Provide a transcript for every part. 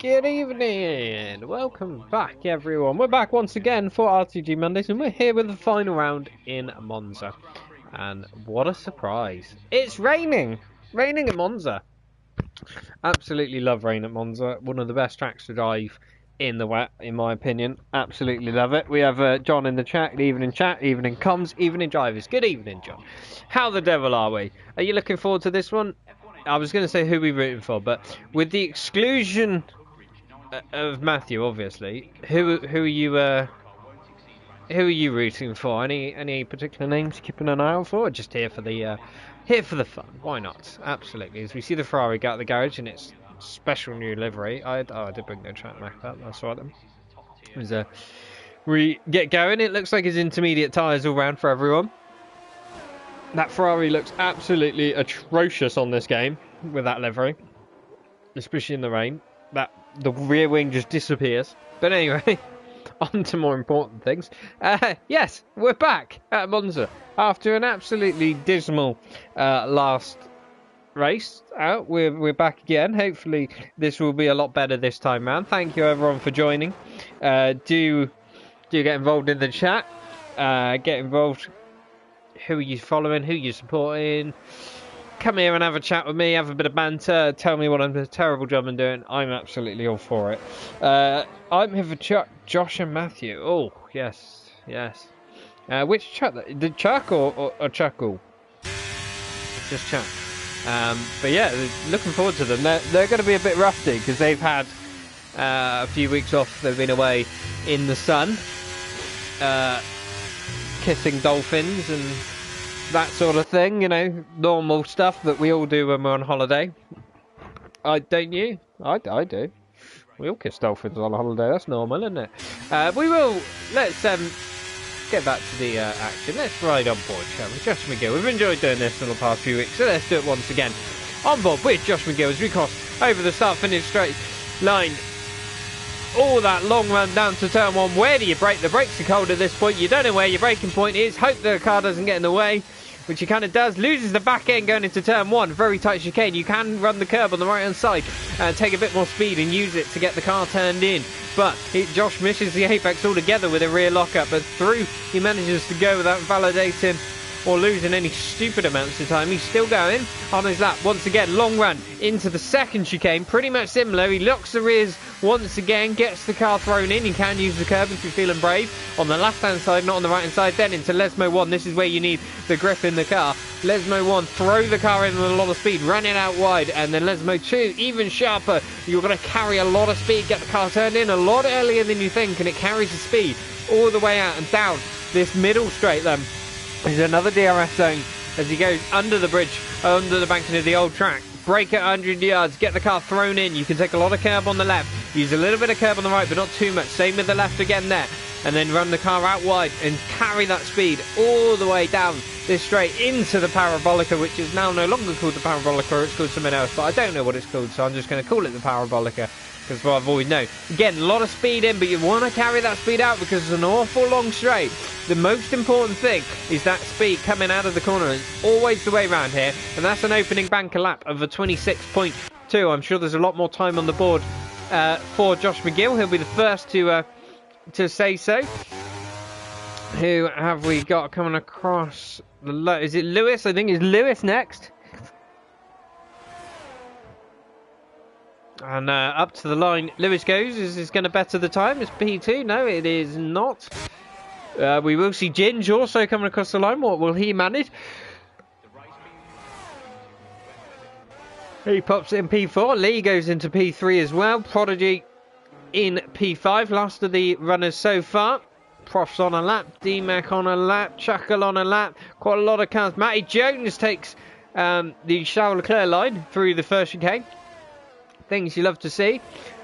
Good evening, welcome back everyone. We're back once again for RTG Mondays and we're here with the final round in Monza. And what a surprise, it's raining in Monza. Absolutely love rain at Monza, one of the best tracks to drive in the wet in my opinion. Absolutely love it. We have John in the chat, evening comms, evening drivers. Good evening John, how the devil are we? Are you looking forward to this one? I was going to say who we're rooting for, but with the exclusion of Matthew, obviously, who are you rooting for? Any particular names you're keeping an eye out for? Or just here for the fun? Why not? Absolutely. As we see the Ferrari go out of the garage in its special new livery. I did bring the track back up. That's right. Then we get going. It looks like it's intermediate tyres all round for everyone. That Ferrari looks absolutely atrocious on this game with that livery, especially in the rain. The rear wing just disappears. But anyway, on to more important things. Yes, we're back at Monza after an absolutely dismal last race out. We're back again. Hopefully this will be a lot better this time round. Thank you everyone for joining. Do get involved in the chat. Get involved. Who are you following? Who are you supporting? Come here and have a chat with me, have a bit of banter, tell me what a terrible job I'm doing. I'm absolutely all for it. I'm here for Chuck, Josh and Matthew. Oh, yes. Which Chuck? The Chuck or Chuckle? Just Chuck. But yeah, looking forward to them. They're going to be a bit rusty because they've had a few weeks off. They've been away in the sun, kissing dolphins and that sort of thing, you know, normal stuff that we all do when we're on holiday. Don't you? I do. We all kiss dolphins on holiday. That's normal, isn't it? Let's get back to the action. Let's ride on board, shall we? Josh McGill. We've enjoyed doing this for the past few weeks, so let's do it once again. On board with Josh McGill as we cross over the start-finish straight line. All that long run down to turn one. Where do you brake? The brakes are cold at this point. You don't know where your braking point is. Hope the car doesn't get in the way, which he kind of does. Loses the back end going into turn one. Very tight chicane. You can run the curb on the right hand side and take a bit more speed and use it to get the car turned in. But Josh misses the apex altogether with a rear lockup. But through, he manages to go without validating or losing any stupid amounts of time. He's still going on his lap. Once again, long run into the second chicane. Pretty much similar. He locks the rears once again, gets the car thrown in. You can use the curb if you're feeling brave. On the left-hand side, not on the right-hand side. Then into Lesmo 1. This is where you need the grip in the car. Lesmo 1, throw the car in with a lot of speed, run it out wide. And then Lesmo 2, even sharper. You're going to carry a lot of speed, get the car turned in a lot earlier than you think. And it carries the speed all the way out and down this middle straight then. There's another DRS zone as he goes under the bridge, under the banking of the old track. Brake at 100 yards, get the car thrown in. You can take a lot of curb on the left, use a little bit of curb on the right, but not too much. Same with the left again there. And then run the car out wide and carry that speed all the way down this straight into the Parabolica, which is now no longer called the Parabolica, it's called something else. But I don't know what it's called, so I'm just going to call it the Parabolica, because what I've always known. Again, a lot of speed in, but you want to carry that speed out because it's an awful long straight. The most important thing is that speed coming out of the corner. It's always the way around here, and that's an opening banker lap of a 26.2. I'm sure there's a lot more time on the board for Josh McGill. He'll be the first to say so. Who have we got coming across? Is it Lewis? I think it's Lewis next. And up to the line Lewis goes. Is this going to better the time? It's P2. No, it is not. We will see Ginge also coming across the line. What will he manage? He pops in P4. Lee goes into P3 as well. Prodigy in P5. Last of the runners so far. Prof's on a lap. D-Mac on a lap. Chuckle on a lap. Quite a lot of cars. Matty Jones takes the Charles Leclerc line through the first chicane. Things you love to see.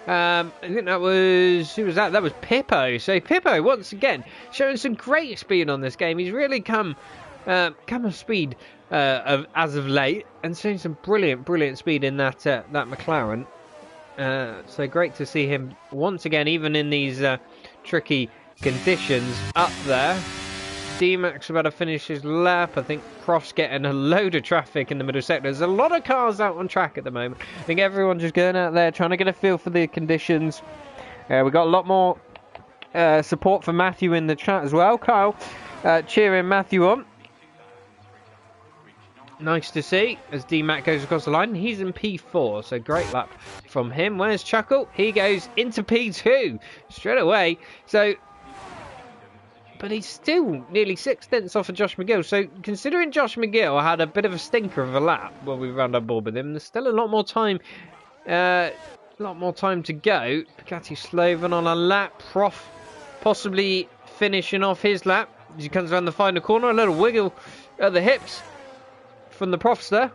I think that was... Who was that? That was Pippo. So Pippo, once again, showing some great speed on this game. He's really come of speed as of late. And showing some brilliant speed in that McLaren. So great to see him once again, even in these tricky conditions, up there. D-Mac's about to finish his lap. I think Prof's getting a load of traffic in the middle sector. There's a lot of cars out on track at the moment. I think everyone's just going out there trying to get a feel for the conditions. We've got a lot more support for Matthew in the chat as well. Kyle cheering Matthew on. Nice to see as D-Mac goes across the line. He's in P4, so great lap from him. Where's Chuckle? He goes into P2 straight away. So, but he's still nearly 6 tenths off of Josh McGill. So, considering Josh McGill had a bit of a stinker of a lap when we round on board with him, there's still a lot more time. To go. Bugatti Sloven on a lap. Prof possibly finishing off his lap as he comes around the final corner. A little wiggle at the hips from the Profster,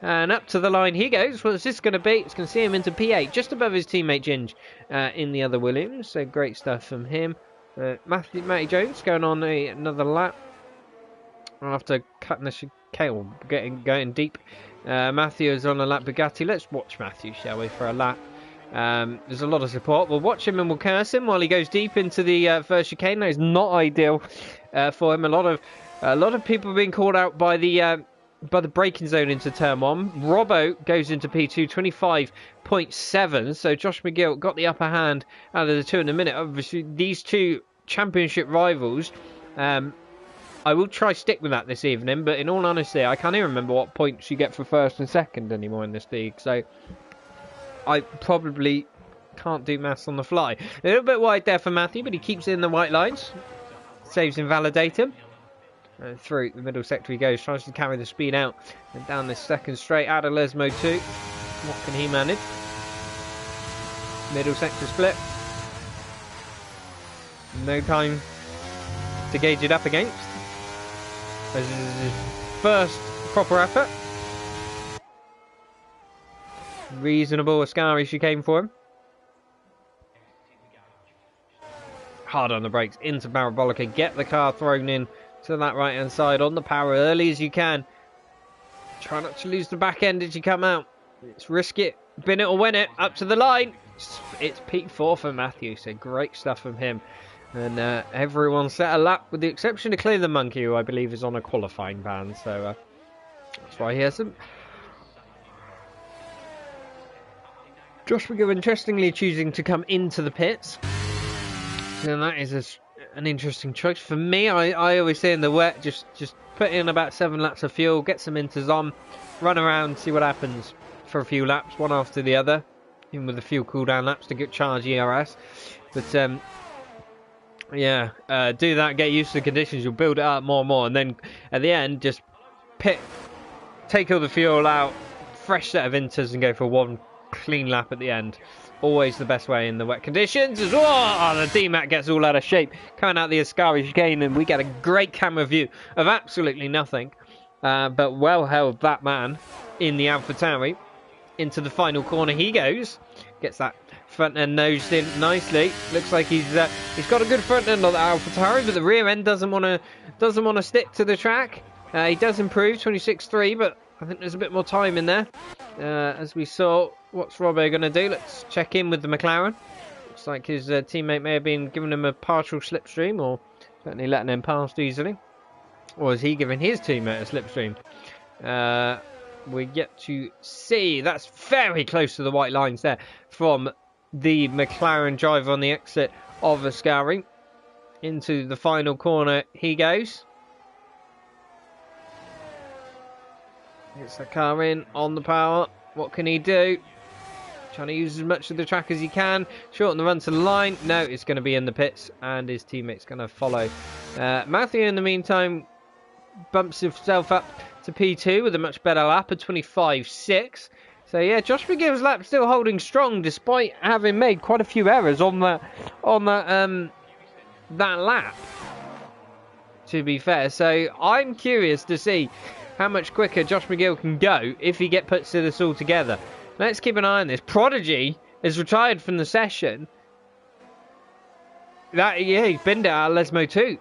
and up to the line he goes. What's this going to be? It's going to see him into P8, just above his teammate Ginge in the other Williams. So great stuff from him. Matty Jones going on another lap after cutting the chicane, going deep. Matthew is on a lap Bugatti. Let's watch Matthew, shall we, for a lap. There's a lot of support. We'll watch him and we'll curse him while he goes deep into the first chicane. That is not ideal for him. A lot of people being called out by the braking zone into turn 1. Robbo goes into P2, 25.7. So Josh McGill got the upper hand out of the two in a minute. Obviously, these two championship rivals, I will try stick with that this evening, but in all honesty, I can't even remember what points you get for first and second anymore in this league. So I probably can't do maths on the fly. A little bit wide there for Matthew, but he keeps it in the white lines. Saves Invalidatum. Through the middle sector he goes, tries to carry the speed out and down this second straight out of Lesmo 2. What can he manage? Middle sector split. No time to gauge it up against. This is his first proper effort. Reasonable Ascari chicane for him. Hard on the brakes into Parabolica. Get the car thrown in to that right hand side on the power early as you can. Try not to lose the back end as you come out. Let's risk it. Bin it or win it. Up to the line. It's P4 for Matthew. So great stuff from him. And everyone set a lap with the exception of Clear the Monkey, who I believe is on a qualifying ban. So that's why he has them. Josh McGill interestingly choosing to come into the pits. And that is an interesting choice. For me, I always say in the wet, just put in about 7 laps of fuel, get some inters on, run around, see what happens for a few laps, one after the other, even with the fuel cooldown laps to get charge ERS. But do that, get used to the conditions, you'll build it up more and more, and then at the end, just take all the fuel out, fresh set of inters, and go for one clean lap at the end. Always the best way in the wet conditions as well. Oh, the D-Mac gets all out of shape coming out the Ascari chicane, and we get a great camera view of absolutely nothing. But well held that man in the AlphaTauri. Into the final corner he goes. Gets that front end nosed in nicely. Looks like he's got a good front end on the AlphaTauri, but the rear end doesn't want to stick to the track. He does improve 26.3, but I think there's a bit more time in there. As we saw, what's Robbo going to do? Let's check in with the McLaren. Looks like his teammate may have been giving him a partial slipstream, or certainly letting him past easily. Or is he giving his teammate a slipstream? We get to see. That's very close to the white lines there from the McLaren driver on the exit of Ascari. Into the final corner he goes. Gets the car in on the power. What can he do? Trying to use as much of the track as he can. Shorten the run to the line. No, it's going to be in the pits, and his teammate's going to follow. Matthew, in the meantime, bumps himself up to P2 with a much better lap of 25.6. So yeah, Josh McGill's lap still holding strong despite having made quite a few errors on that lap. To be fair, so I'm curious to see how much quicker Josh McGill can go if he puts this all together. Let's keep an eye on this. Prodigy is retired from the session. He's binned it out of Lesmo 2.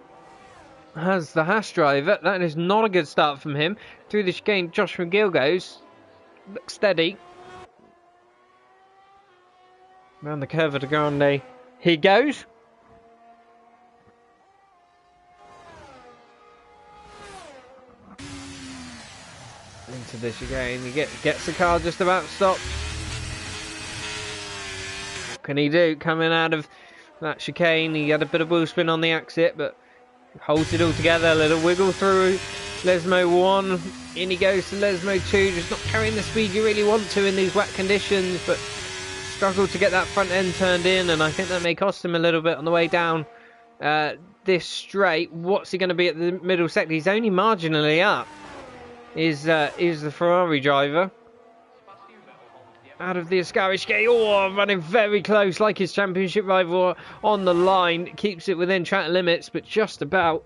As the Haas driver, that is not a good start from him. Through the chicane, Josh McGill goes. Looks steady. Around the curve of the Grande, he goes. into the chicane. He gets the car just about stopped. What can he do? Coming out of that chicane, he had a bit of wheel spin on the exit, but holds it all together. A little wiggle through Lesmo 1. In he goes to Lesmo 2. Just not carrying the speed you really want to in these wet conditions, but struggled to get that front end turned in, and I think that may cost him a little bit on the way down this straight. What's he going to be at the middle sector? He's only marginally up. Is the Ferrari driver out of the Ascari chicane? Oh, running very close, like his championship rival on the line. Keeps it within track limits, but just about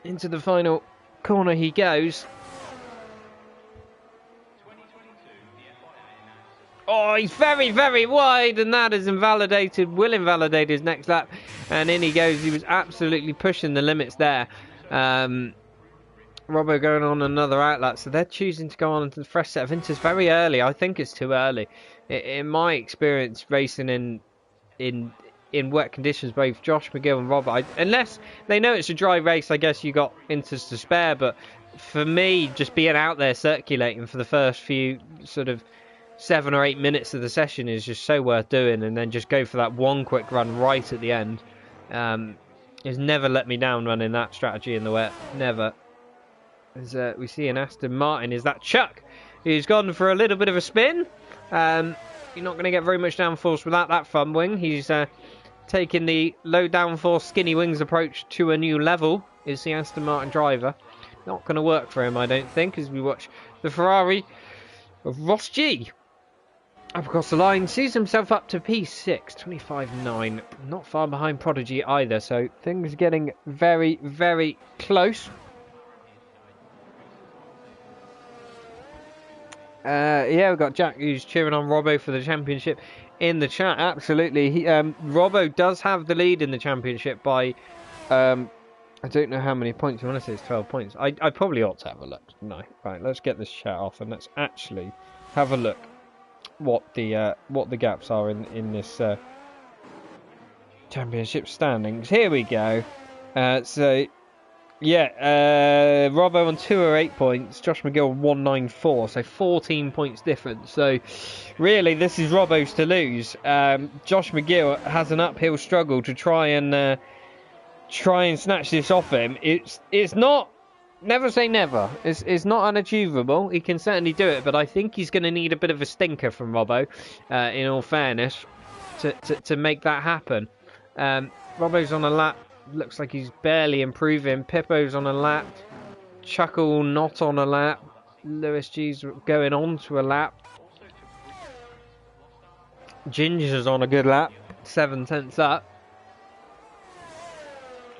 into the final corner he goes. Oh, he's very, very wide, and that is invalidated. Will invalidate his next lap, and in he goes. He was absolutely pushing the limits there. Robbo going on another outlap, so they're choosing to go on to the fresh set of inters very early. I think it's too early. In my experience, racing in wet conditions, both Josh McGill and Robbo, unless they know it's a dry race, I guess you got inters to spare. But for me, just being out there circulating for the first few sort of 7 or 8 minutes of the session is just so worth doing, and then just go for that one quick run right at the end. Has never let me down running that strategy in the wet. Never. As we see an Aston Martin, is that Chuck, who's gone for a little bit of a spin. You're not going to get very much downforce without that front wing. He's taking the low downforce skinny wings approach to a new level, is the Aston Martin driver. Not going to work for him, I don't think, as we watch the Ferrari of Ross G up across the line. Sees himself up to P6, 25.9. Not far behind Prodigy either, so things getting very, very close. Yeah, we've got Jack who's cheering on Robbo for the championship in the chat. Absolutely. Robbo does have the lead in the championship by, I don't know how many points. I want to say it's 12 points. I probably ought to have a look. No. Right, let's get this chat off and let's actually have a look what the gaps are in this championship standings. Here we go. So yeah, Robbo on 208 points, Josh McGill 194, so 14 points difference. So really, this is Robbo's to lose. Josh McGill has an uphill struggle to try and snatch this off him. It's not. Never say never. It's not unachievable. He can certainly do it, but I think he's going to need a bit of a stinker from Robbo, in all fairness, to make that happen. Robbo's on a lap. Looks like he's barely improving. Pippo's on a lap. Chuckle not on a lap. Lewis G's going on to a lap. Ginger's on a good lap. 7/10 up.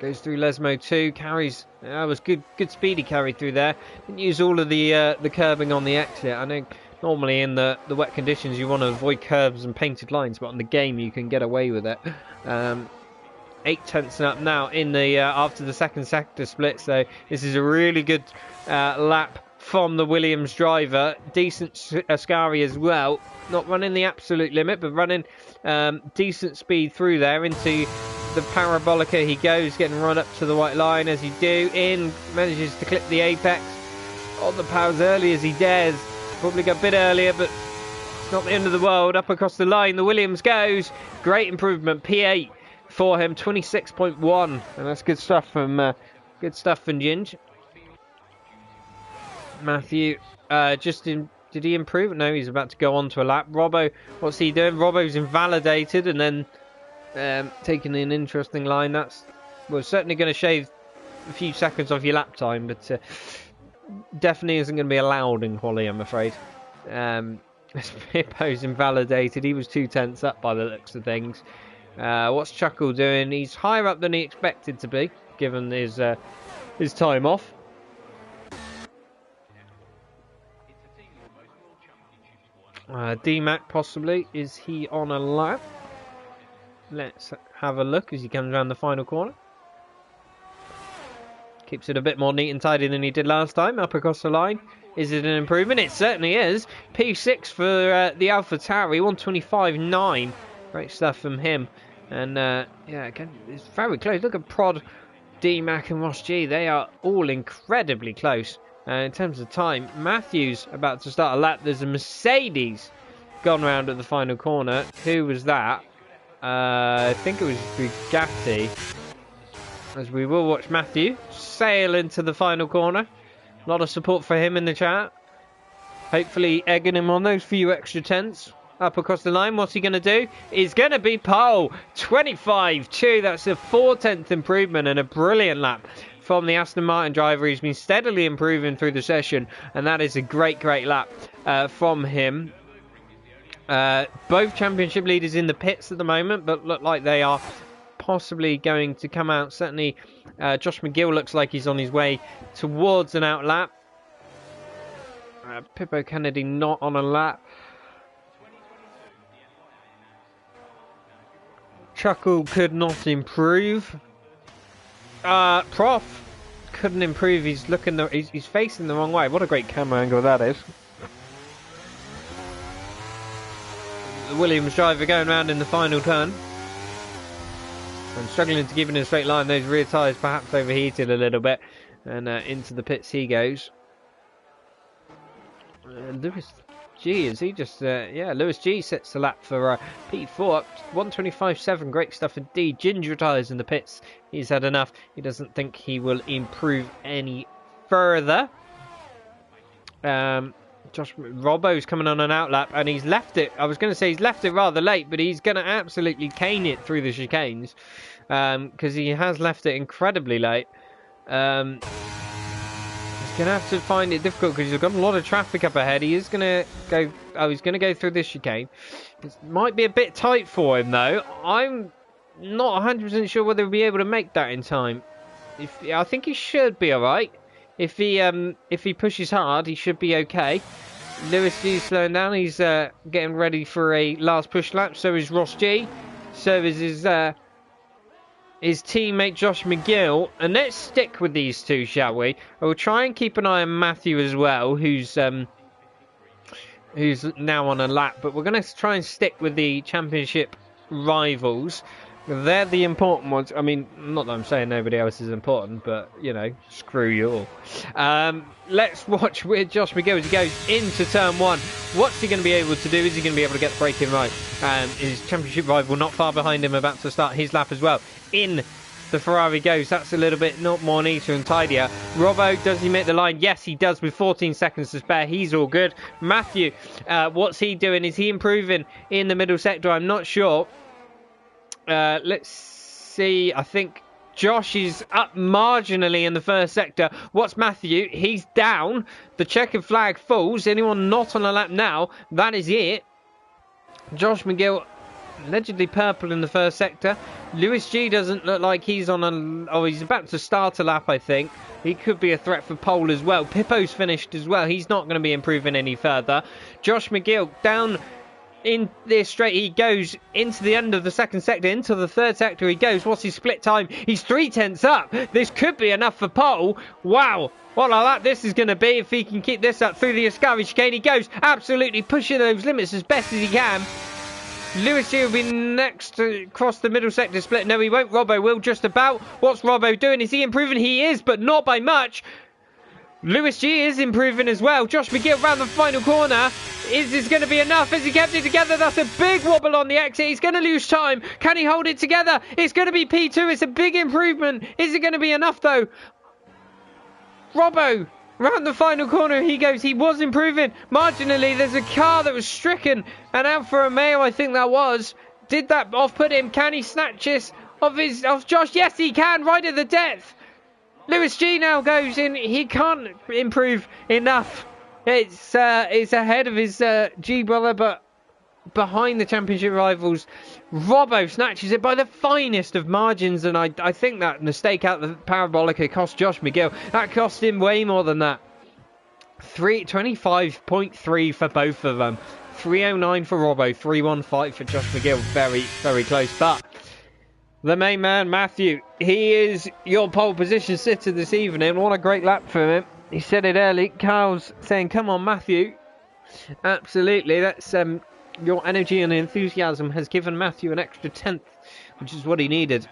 Goes through Lesmo 2, carries. That was good speed he carried through there. Didn't use all of the curbing on the exit. I know normally in the wet conditions you want to avoid curbs and painted lines, but on the game you can get away with it. 8/10 up now in the after the second sector split. So this is a really good lap from the Williams driver. Decent Ascari as well. Not running the absolute limit, but running decent speed through there into the Parabolica. He goes, getting run up to the white line as he do. In, manages to clip the apex on the powers early as he dares. Probably got a bit earlier, but it's not the end of the world. Up across the line, the Williams goes. Great improvement, P8 for him, 26.1, and that's good stuff from Ginge. Matthew, did he improve? No, he's about to go on to a lap. Robbo, what's he doing? Robbo's invalidated and then taking an interesting line. That's certainly going to shave a few seconds off your lap time, but definitely isn't going to be allowed in quali, I'm afraid. Pippo's invalidated. He was 2/10 up by the looks of things. What's Chuckle doing? He's higher up than he expected to be, given his time off. D-Mac possibly. Is he on a lap? Let's have a look as he comes around the final corner. Keeps it a bit more neat and tidy than he did last time, up across the line. Is it an improvement? It certainly is. P6 for the AlphaTauri, 125.9. Great stuff from him. And yeah, again, it's very close. Look at Prod, D-Mac and Ross G. They are all incredibly close In terms of time, Matthew's about to start a lap. There's a Mercedes gone round at the final corner. Who was that? I think it was Bugatti. As we will watch Matthew sail into the final corner. A lot of support for him in the chat. Hopefully egging him on those few extra tenths. Up across the line, what's he going to do? He's going to be pole. 25.2. That's a 4/10 improvement and a brilliant lap from the Aston Martin driver. He's been steadily improving through the session, and that is a great lap from him. Both championship leaders in the pits at the moment, but look like they are possibly going to come out. Certainly, Josh McGill looks like he's on his way towards an out lap. Pippo Kennedy not on a lap. Chuckle could not improve. Prof couldn't improve. He's looking. He's facing the wrong way. What a great camera angle that is. The Williams driver going around in the final turn and struggling to keep in a straight line. Those rear tyres perhaps overheated a little bit, and into the pits he goes. Lewis G, is he just Lewis G sets the lap for P4 up 125.7. Great stuff indeed. Ginger tyres in the pits. He's had enough. He doesn't think he will improve any further. Josh Robbo's coming on an outlap, and he's left it. I was going to say he's left it rather late, but he's going to absolutely cane it through the chicanes, because he has left it incredibly late. He's going to have to find it difficult because he's got a lot of traffic up ahead. He is going to go. Oh, he's going to go through this chicane. It might be a bit tight for him though. I'm not 100% sure whether he'll be able to make that in time. I think he should be all right. If he pushes hard, he should be okay. Lewis G is slowing down. He's getting ready for a last push lap. So is Ross G. So is his teammate Josh McGill. And let's stick with these two, shall we? We'll try and keep an eye on Matthew as well, who's now on a lap. But we're going to try and stick with the championship rivals. They're the important ones. I mean, not that I'm saying nobody else is important, but, you know, screw you all. Let's watch where Josh McGill as he goes into turn one. What's he going to be able to do? Is he going to be able to get the braking right? His championship rival not far behind him, about to start his lap as well. In the Ferrari goes. That's a little bit not more neater and tidier. Robbo, does he make the line? Yes, he does with 14 seconds to spare. He's all good. Matthew, what's he doing? Is he improving in the middle sector? I'm not sure. Let's see. I think Josh is up marginally in the first sector. What's Matthew? He's down. The checkered flag falls. Anyone not on a lap now? That is it. Josh McGill allegedly purple in the first sector. Lewis G doesn't look like he's on a... Oh, he's about to start a lap, I think. He could be a threat for pole as well. Pippo's finished as well. He's not going to be improving any further. Josh McGill down... In this straight, he goes into the end of the second sector, into the third sector he goes. What's his split time? He's 3/10 up. This could be enough for pole. Wow, what a lap this is going to be if he can keep this up through the Ascari chicane. He goes absolutely pushing those limits as best as he can. Lewis G will be next to cross the middle sector split. No, he won't. Robbo will just about. What's Robbo doing? Is he improving? He is, but not by much. Lewis G is improving as well. Josh McGill round the final corner. Is this going to be enough? Has he kept it together? That's a big wobble on the exit. He's going to lose time. Can he hold it together? It's going to be P2. It's a big improvement. Is it going to be enough though? Robbo round the final corner he goes. He was improving marginally. There's a car that was stricken. An Alfa Romeo, I think that was. Did that off-put him? Can he snatch this off Josh? Yes, he can. Right at the depth. Lewis G now goes in. He can't improve enough. It's ahead of his G brother, but behind the championship rivals. Robbo snatches it by the finest of margins, and I think that mistake out the parabolica cost Josh McGill. That cost him way more than that. 25.3 for both of them. 309 for Robbo, 315 for Josh McGill. Very, very close, but... The main man, Matthew, he is your pole position sitter this evening. What a great lap for him. He said it early. Carl's saying, come on, Matthew. Absolutely. That's your energy and enthusiasm has given Matthew an extra 10th, which is what he needed.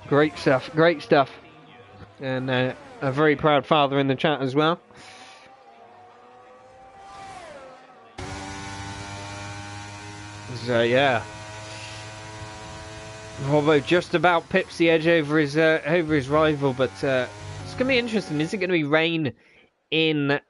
Great stuff. Great stuff. And a very proud father in the chat as well. So yeah, Robbo just about pips the edge over his rival, but it's gonna be interesting. Is it going to be rain in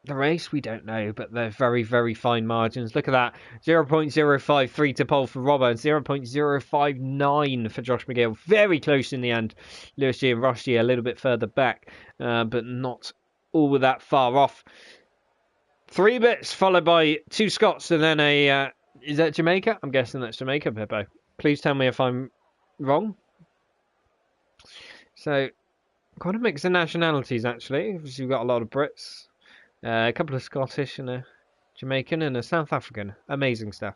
the race? We don't know, but they're very, very fine margins. Look at that, 0.053 to pole for Robbo and 0.059 for Josh McGill. Very close in the end. Lewis G and Ross G a little bit further back, but not all that far off. 3 bits followed by 2 Scots and then a is that Jamaica? I'm guessing that's Jamaica, Pippo. Please tell me if I'm wrong. So, quite a mix of nationalities, actually. You've got a lot of Brits, a couple of Scottish, and a Jamaican, and a South African. Amazing stuff.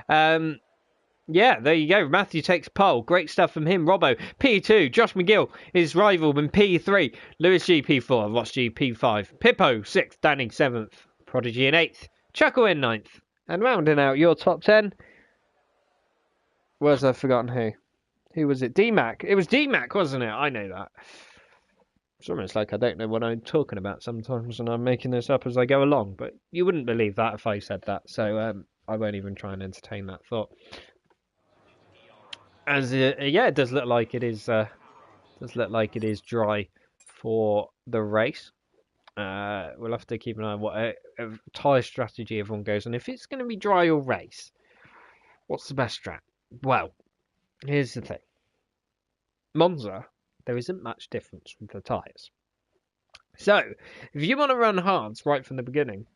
Yeah, there you go. Matthew takes pole. Great stuff from him. Robbo, P2. Josh McGill, his rival, in P3. Lewis G, P4. Ross G, P5. Pippo, 6th. Danny, 7th. Prodigy in 8th. Chuckle in 9th. And rounding out your top 10, I've forgotten who. Who was it? D-Mac. It was D-Mac, wasn't it? I know that. It's almost like I don't know what I'm talking about sometimes, and I'm making this up as I go along. But you wouldn't believe that if I said that, so I won't even try and entertain that thought. As yeah, it does look like it is. Dry for the race. We'll have to keep an eye on what tyre strategy everyone goes on. If it's going to be dry or race, what's the best strat? Well, here's the thing. Monza, there isn't much difference with the tyres. So, if you want to run hards right from the beginning,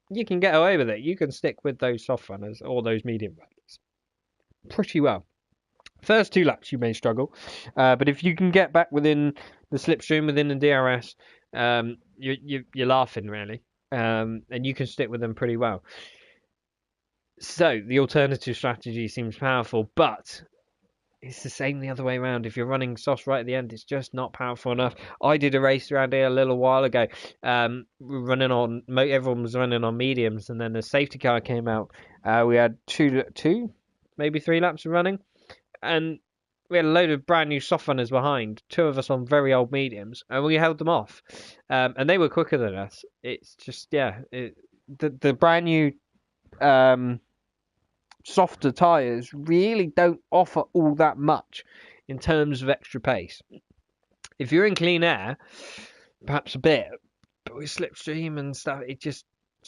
you can get away with it. You can stick with those soft runners or those medium runners pretty well. First 2 laps you may struggle, but if you can get back within the slipstream, within the DRS, you're laughing really, and you can stick with them pretty well. So the alternative strategy seems powerful, but it's the same the other way around. If you're running softs right at the end, it's just not powerful enough. I did a race around here a little while ago. Everyone was running on mediums, and then the safety car came out. We had two, maybe 3 laps of running, and we had a load of brand new soft runners behind. 2 of us on very old mediums, and we held them off. And they were quicker than us. It's just the brand new softer tyres really don't offer all that much in terms of extra pace. If you're in clean air, perhaps a bit, but with slipstream and stuff, it's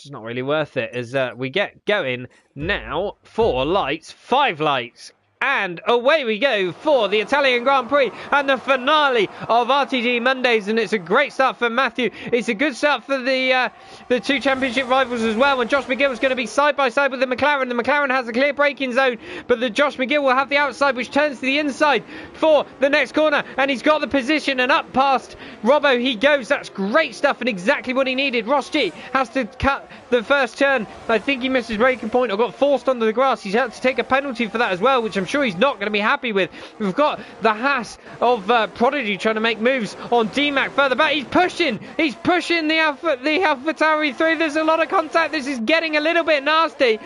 not really worth it. As we get going now, 4 lights, 5 lights. And away we go for the Italian Grand Prix and the finale of RTG Mondays, and it's a great start for Matthew. It's a good start for the 2 championship rivals as well, and Josh McGill is going to be side by side with the McLaren. The McLaren has a clear braking zone, but the Josh McGill will have the outside, which turns to the inside for the next corner, and he's got the position, and up past Robbo he goes. That's great stuff and exactly what he needed. Ross G has to cut the first turn. I think he missed his braking point or got forced onto the grass. He's had to take a penalty for that as well, which I'm sure he's not going to be happy with. We've got the Haas of Prodigy trying to make moves on D-Mac further back. He's pushing the AlphaTauri through. There's a lot of contact. This is getting a little bit nasty.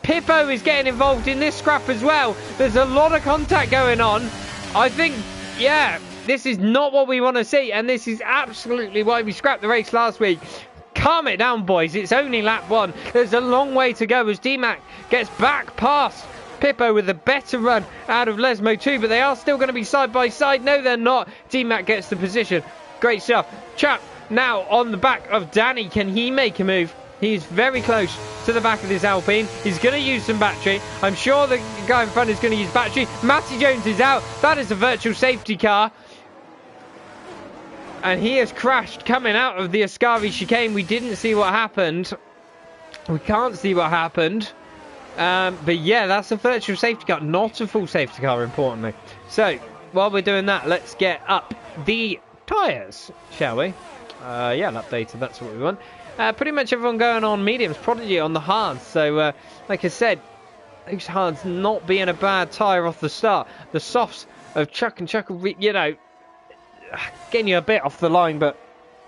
Pippo is getting involved in this scrap as well. There's a lot of contact going on. I think, yeah, this is not what we want to see, and this is absolutely why we scrapped the race last week. Calm it down, boys. It's only lap 1. There's a long way to go as D-Mac gets back past Pippo with a better run out of Lesmo too, but they are still going to be side by side. No, they're not. D-Mac gets the position. Great stuff. Chap now on the back of Danny. Can he make a move? He's very close to the back of this Alpine. He's going to use some battery. I'm sure the guy in front is going to use battery. Matty Jones is out. That is a virtual safety car. And he has crashed coming out of the Ascari chicane. We didn't see what happened. We can't see what happened. But yeah, that's a virtual safety car, not a full safety car, importantly. So, while we're doing that, let's get up the tyres, shall we? Yeah, an updated, that's what we want. Pretty much everyone going on mediums, Prodigy on the hards. So, like I said, those hards not being a bad tyre off the start. The softs of Chuck and Chuck, you know, getting you a bit off the line, but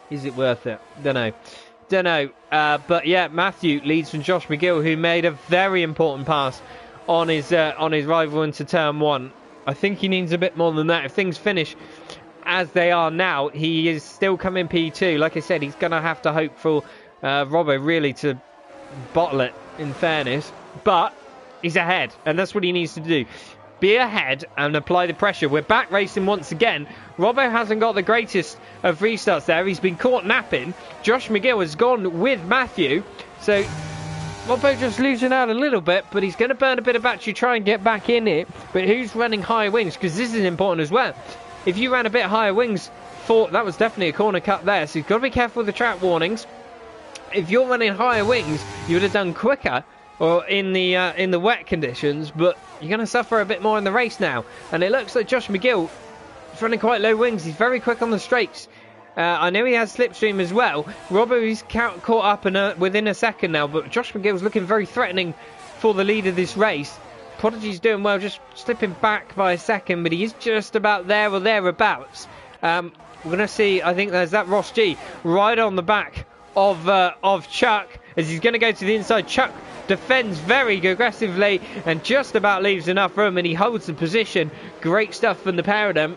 is it worth it? Don't know. But yeah, Matthew leads from Josh McGill, who made a very important pass on his rival into turn 1. I think he needs a bit more than that. If things finish as they are now, he is still coming P2. Like I said, he's going to have to hope for Robbo really to bottle it, in fairness. But he's ahead, and that's what he needs to do. Be ahead and apply the pressure. We're back racing once again. Robbo hasn't got the greatest of restarts there. He's been caught napping. Josh McGill has gone with Matthew. So Robbo just losing out a little bit, but he's going to burn a bit of battery, try and get back in it. But who's running higher wings? Because this is important as well. If you ran a bit higher wings, that was definitely a corner cut there. So you've got to be careful with the track warnings. If you're running higher wings, you would have done quicker or in the wet conditions, but you're going to suffer a bit more in the race now. And it looks like Josh McGill is running quite low wings. He's very quick on the straights. I know he has slipstream as well. Robbo is caught up within a second now, but Josh McGill's looking very threatening for the lead of this race. Prodigy's doing well, just slipping back by a second, but he is just about there or thereabouts. We're going to see, I think there's that Ross G right on the back of Chuck, as he's going to go to the inside. Chuck defends very aggressively and just about leaves enough room, and he holds the position. Great stuff from the pair of them.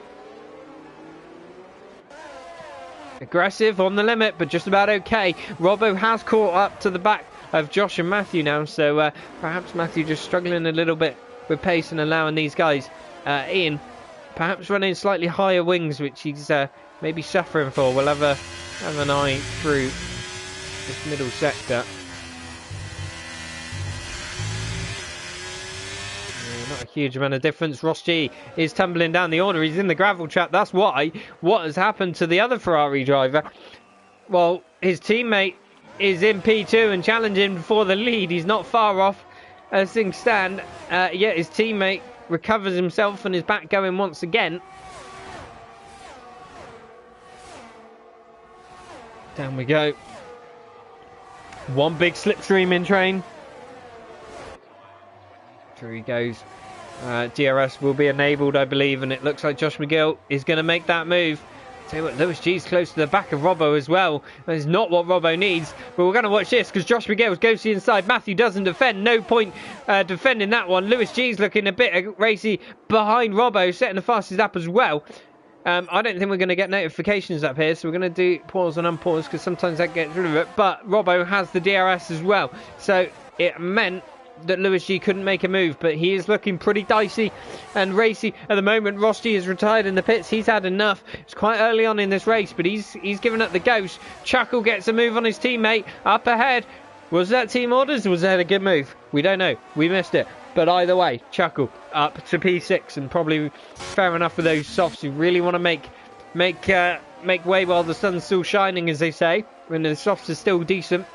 Aggressive on the limit, but just about okay. Robbo has caught up to the back of Josh and Matthew now, so perhaps Matthew just struggling a little bit with pace and allowing these guys in. Perhaps running slightly higher wings, which he's maybe suffering for. We'll have an eye through this middle sector. Not a huge amount of difference. Ross G is tumbling down the order. He's in the gravel trap. That's why. What has happened to the other Ferrari driver? Well, his teammate is in P2 and challenging for the lead. He's not far off as things stand. Yet his teammate recovers himself and is back going once again. Down we go. One big slipstream in train. Through he goes. DRS will be enabled, I believe, and it looks like Josh McGill is going to make that move. Tell you what, Lewis G's close to the back of Robbo as well. That is not what Robbo needs, but we're going to watch this because Josh McGill goes to the inside. Matthew doesn't defend. No point defending that one. Lewis G's looking a bit racy behind Robbo, setting the fastest lap as well. I don't think we're going to get notifications up here, so we're going to do pause and unpause because sometimes that gets rid of it. But Robbo has the DRS as well, so it meant that Lewis G couldn't make a move, but he is looking pretty dicey and racy at the moment. Ross G is retired in the pits. He's had enough. It's quite early on in this race, but he's given up the ghost. Chuckle gets a move on his teammate up ahead. Was that team orders? Was that a good move? We don't know. We missed it. But either way, Chuckle up to P6, and probably fair enough for those softs who really want to make way while the sun's still shining, as they say, when the softs are still decent.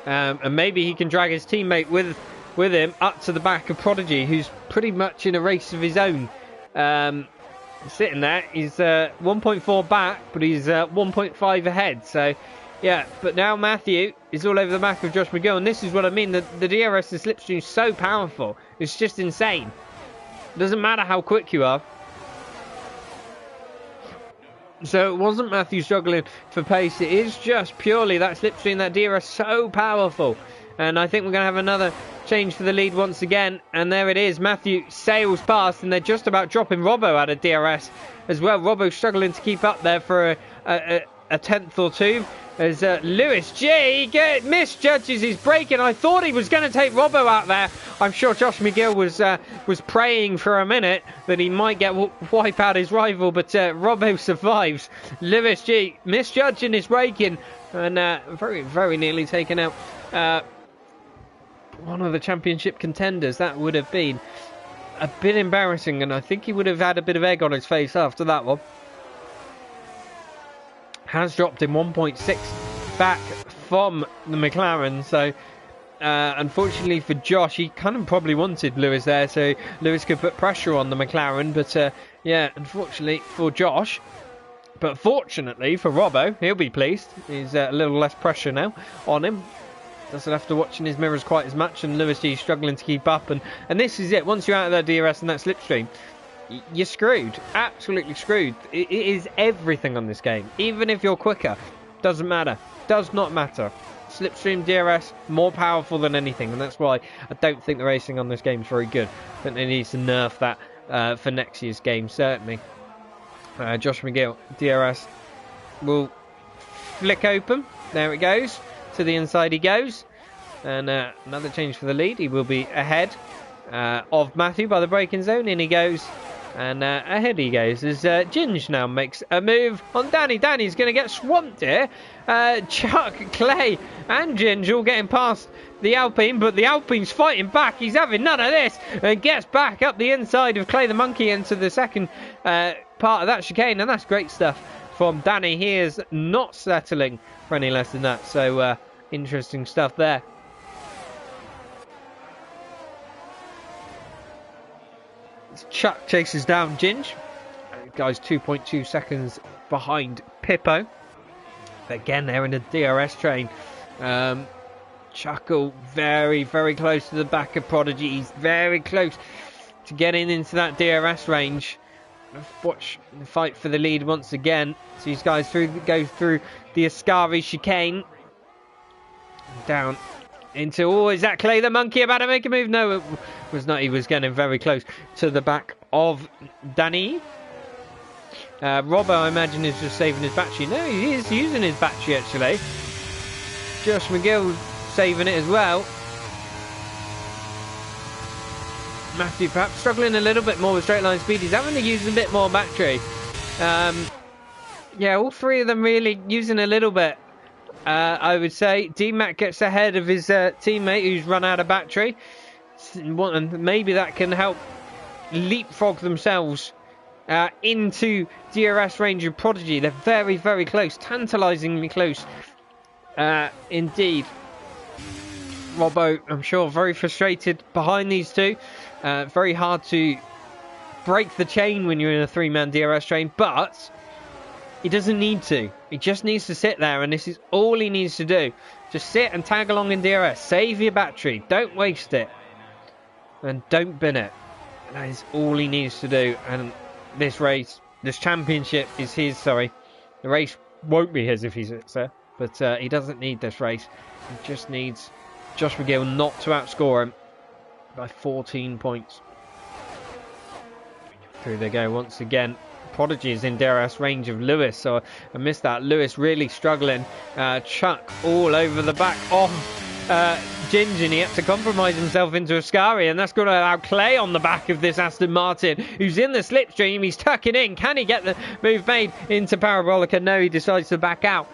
And maybe he can drag his teammate with him up to the back of Prodigy, who's pretty much in a race of his own. Sitting there, he's 1.4 back, but he's 1.5 ahead. So, yeah, but now Matthew is all over the back of Josh McGill, and this is what I mean. The DRS and slipstream is so powerful. It's just insane. It doesn't matter how quick you are. So it wasn't Matthew struggling for pace. It is just purely that slipstream, that DRS, so powerful. And I think we're going to have another change for the lead once again. And there it is. Matthew sails past, and they're just about dropping Robbo out of DRS as well. Robbo struggling to keep up there for a tenth or two. As Lewis G misjudges his braking. I thought he was going to take Robbo out there. I'm sure Josh McGill was praying for a minute that he might wipe out his rival, but Robbo survives. Lewis G misjudging his braking and very, very nearly taken out one of the championship contenders. That would have been a bit embarrassing, and I think he would have had a bit of egg on his face after that one. Has dropped in 1.6 back from the McLaren, so unfortunately for Josh, he kind of probably wanted Lewis there so Lewis could put pressure on the McLaren, but yeah, unfortunately for Josh, but fortunately for Robbo, he'll be pleased. He's a little less pressure now on him, doesn't have to watch in his mirrors quite as much, and Lewis G struggling to keep up, and this is it. Once you're out of that DRS and that slipstream, you're screwed. Absolutely screwed. It is everything on this game. Even if you're quicker, doesn't matter. Does not matter. Slipstream DRS, more powerful than anything, and that's why I don't think the racing on this game is very good. I think they need to nerf that for next year's game, certainly. Josh McGill, DRS will flick open. There it goes. To the inside he goes. And another change for the lead. He will be ahead of Matthew by the braking zone. In he goes. And ahead he goes as Ginge now makes a move on Danny. Danny's going to get swamped here. Chuck, Clay and Ginge all getting past the Alpine, but the Alpine's fighting back. He's having none of this and gets back up the inside of Clay the Monkey into the second part of that chicane, and that's great stuff from Danny. He is not settling for any less than that, so interesting stuff there. Chuck chases down Ginge. Guy's 2.2 seconds behind Pippo. Again, they're in a DRS train. Chuckle very, very close to the back of Prodigy. He's very close to getting into that DRS range. Watch the fight for the lead once again. So these guys go through the Ascari chicane. Down into, oh, is that Clay the Monkey about to make a move? No, it was not. He was getting very close to the back of Danny. Robbo, I imagine, is just saving his battery. No, he is using his battery, actually. Josh McGill saving it as well. Matthew perhaps struggling a little bit more with straight line speed. He's having to use a bit more battery. Yeah, all three of them really using a little bit. I would say D-Mac gets ahead of his teammate who's run out of battery, and maybe that can help leapfrog themselves into DRS range of Prodigy. They're very, very close, tantalisingly close indeed. Robbo, I'm sure, very frustrated behind these two. Very hard to break the chain when you're in a three-man DRS train, but he doesn't need to. He just needs to sit there, and this is all he needs to do. Just sit and tag along in DRS. Save your battery. Don't waste it. And don't bin it. That is all he needs to do. And this race, this championship is his, sorry. The race won't be his if he sits there. But he doesn't need this race. He just needs Josh McGill not to outscore him by 14 points. Through they go once again. Prodigy is in DRS range of Lewis, so I missed that. Lewis really struggling. Chuck all over the back of Ginge, and he had to compromise himself into Ascari, and that's going to allow Clay on the back of this Aston Martin, who's in the slipstream. He's tucking in. Can he get the move made into Parabolica? No, he decides to back out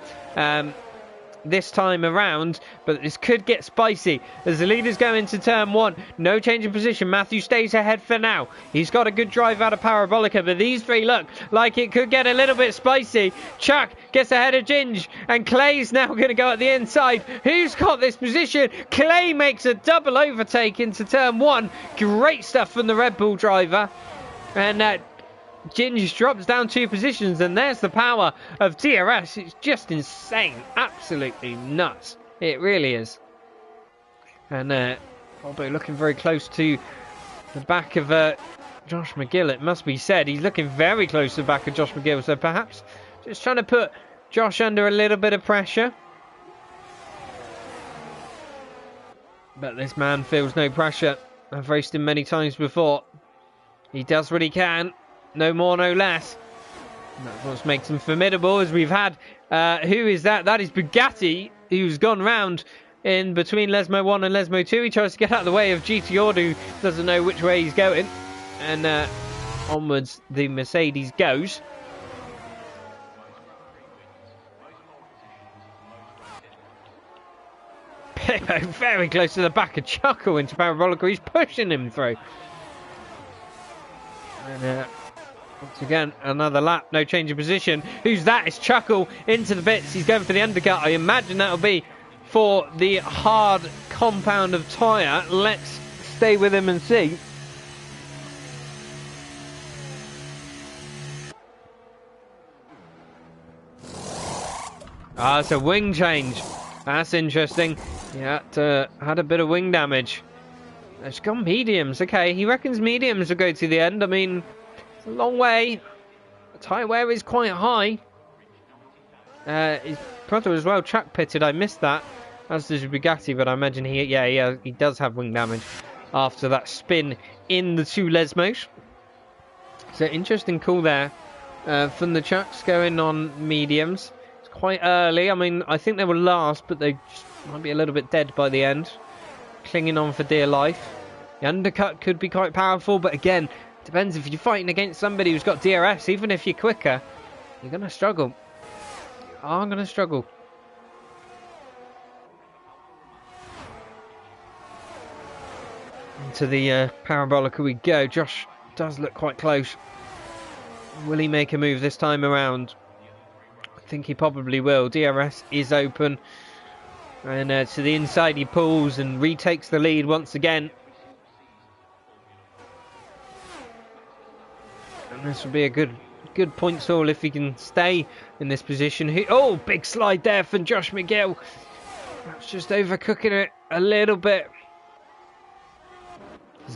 this time around, but this could get spicy as the leaders go into turn one. No change in position. Matthew stays ahead for now. He's got a good drive out of Parabolica, but these three look like it could get a little bit spicy. Chuck gets ahead of Ginge, and Clay's now going to go at the inside. Who's got this position? Clay makes a double overtake into turn one. Great stuff from the Red Bull driver, and Ginge drops down 2 positions, and there's the power of DRS. It's just insane. Absolutely nuts. It really is. And Robbo looking very close to the back of Josh McGill, it must be said. He's looking very close to the back of Josh McGill, so perhaps just trying to put Josh under a little bit of pressure. But this man feels no pressure. I've raced him many times before. He does what he can. No more, no less. And that's what makes him formidable, as we've had. Who is that? That is Bugatti, who's gone round in between Lesmo 1 and Lesmo 2. He tries to get out of the way of GT Ord, who doesn't know which way he's going. And onwards the Mercedes goes. Pippo very close to the back of Chuckle into Parabolica. He's pushing him through. And once again, another lap, no change of position. Who's that? It's Chuckle into the bits. He's going for the undercut. I imagine that'll be for the hard compound of tyre. Let's stay with him and see. Ah, it's a wing change. That's interesting. Yeah, had a bit of wing damage. It's gone mediums. Okay, he reckons mediums will go to the end. I mean, it's a long way. The tyre wear is quite high. His brother as well, Chuck pitted. I missed that. As does Bugatti, but I imagine he does have wing damage after that spin in the 2 Lesmos. So interesting call there from the Chucks going on mediums. It's quite early. I mean, I think they were last, but they just might be a little bit dead by the end. Clinging on for dear life. The undercut could be quite powerful, but again, depends if you're fighting against somebody who's got DRS. Even if you're quicker, you're going to struggle. You are going to struggle. Into the parabolica we go. Josh does look quite close. Will he make a move this time around? I think he probably will. DRS is open. And to the inside he pulls and retakes the lead once again. And this will be a good points haul if he can stay in this position. Oh, big slide there from Josh McGill. That's just overcooking it a little bit.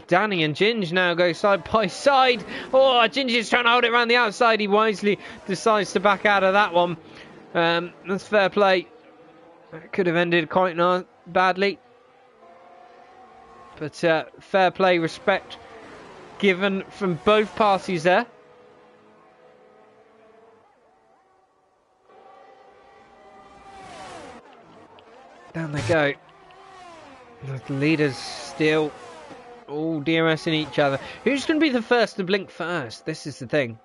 Danny and Ginge now go side by side. Oh, Ginge is trying to hold it around the outside. He wisely decides to back out of that one. That's fair play. That could have ended quite badly. But fair play, respect given from both parties there. Down they go. The leaders still all DRSing each other. Who's going to be the first to blink first? This is the thing.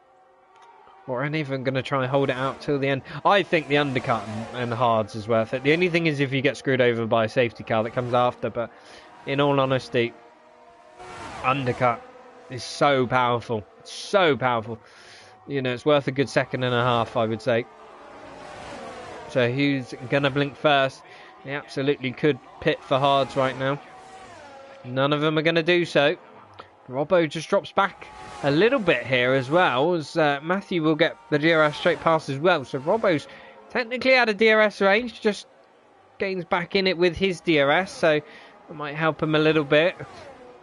Or are any of them going to try and hold it out till the end? I think the undercut and hards is worth it. The only thing is if you get screwed over by a safety car that comes after. But in all honesty, undercut is so powerful. So powerful. You know, it's worth a good second and a half, I would say. So who's going to blink first? They absolutely could pit for hards right now. None of them are going to do so. Robbo just drops back a little bit here as well, as Matthew will get the DRS straight past as well. So Robbo's technically out of DRS range, just gains back in it with his DRS, so that might help him a little bit.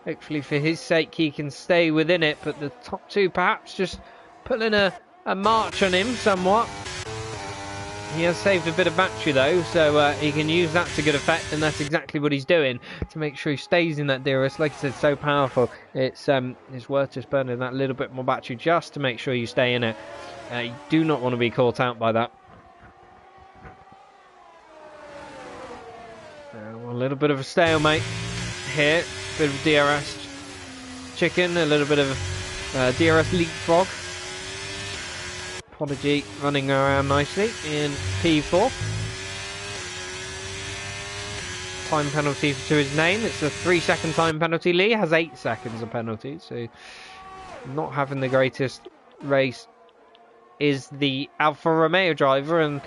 Hopefully for his sake he can stay within it, but the top two perhaps just pulling a march on him somewhat. He has saved a bit of battery though, so he can use that to good effect, and that's exactly what he's doing to make sure he stays in that DRS. Like I said, so powerful. It's worth just burning that little bit more battery just to make sure you stay in it. You do not want to be caught out by that. A little bit of a stalemate here. Bit of DRS chicken, a little bit of DRS leapfrog. Prodigy running around nicely in P4. Time penalty to his name. It's a 3-second time penalty. Lee has 8 seconds of penalty, so not having the greatest race is the Alfa Romeo driver, and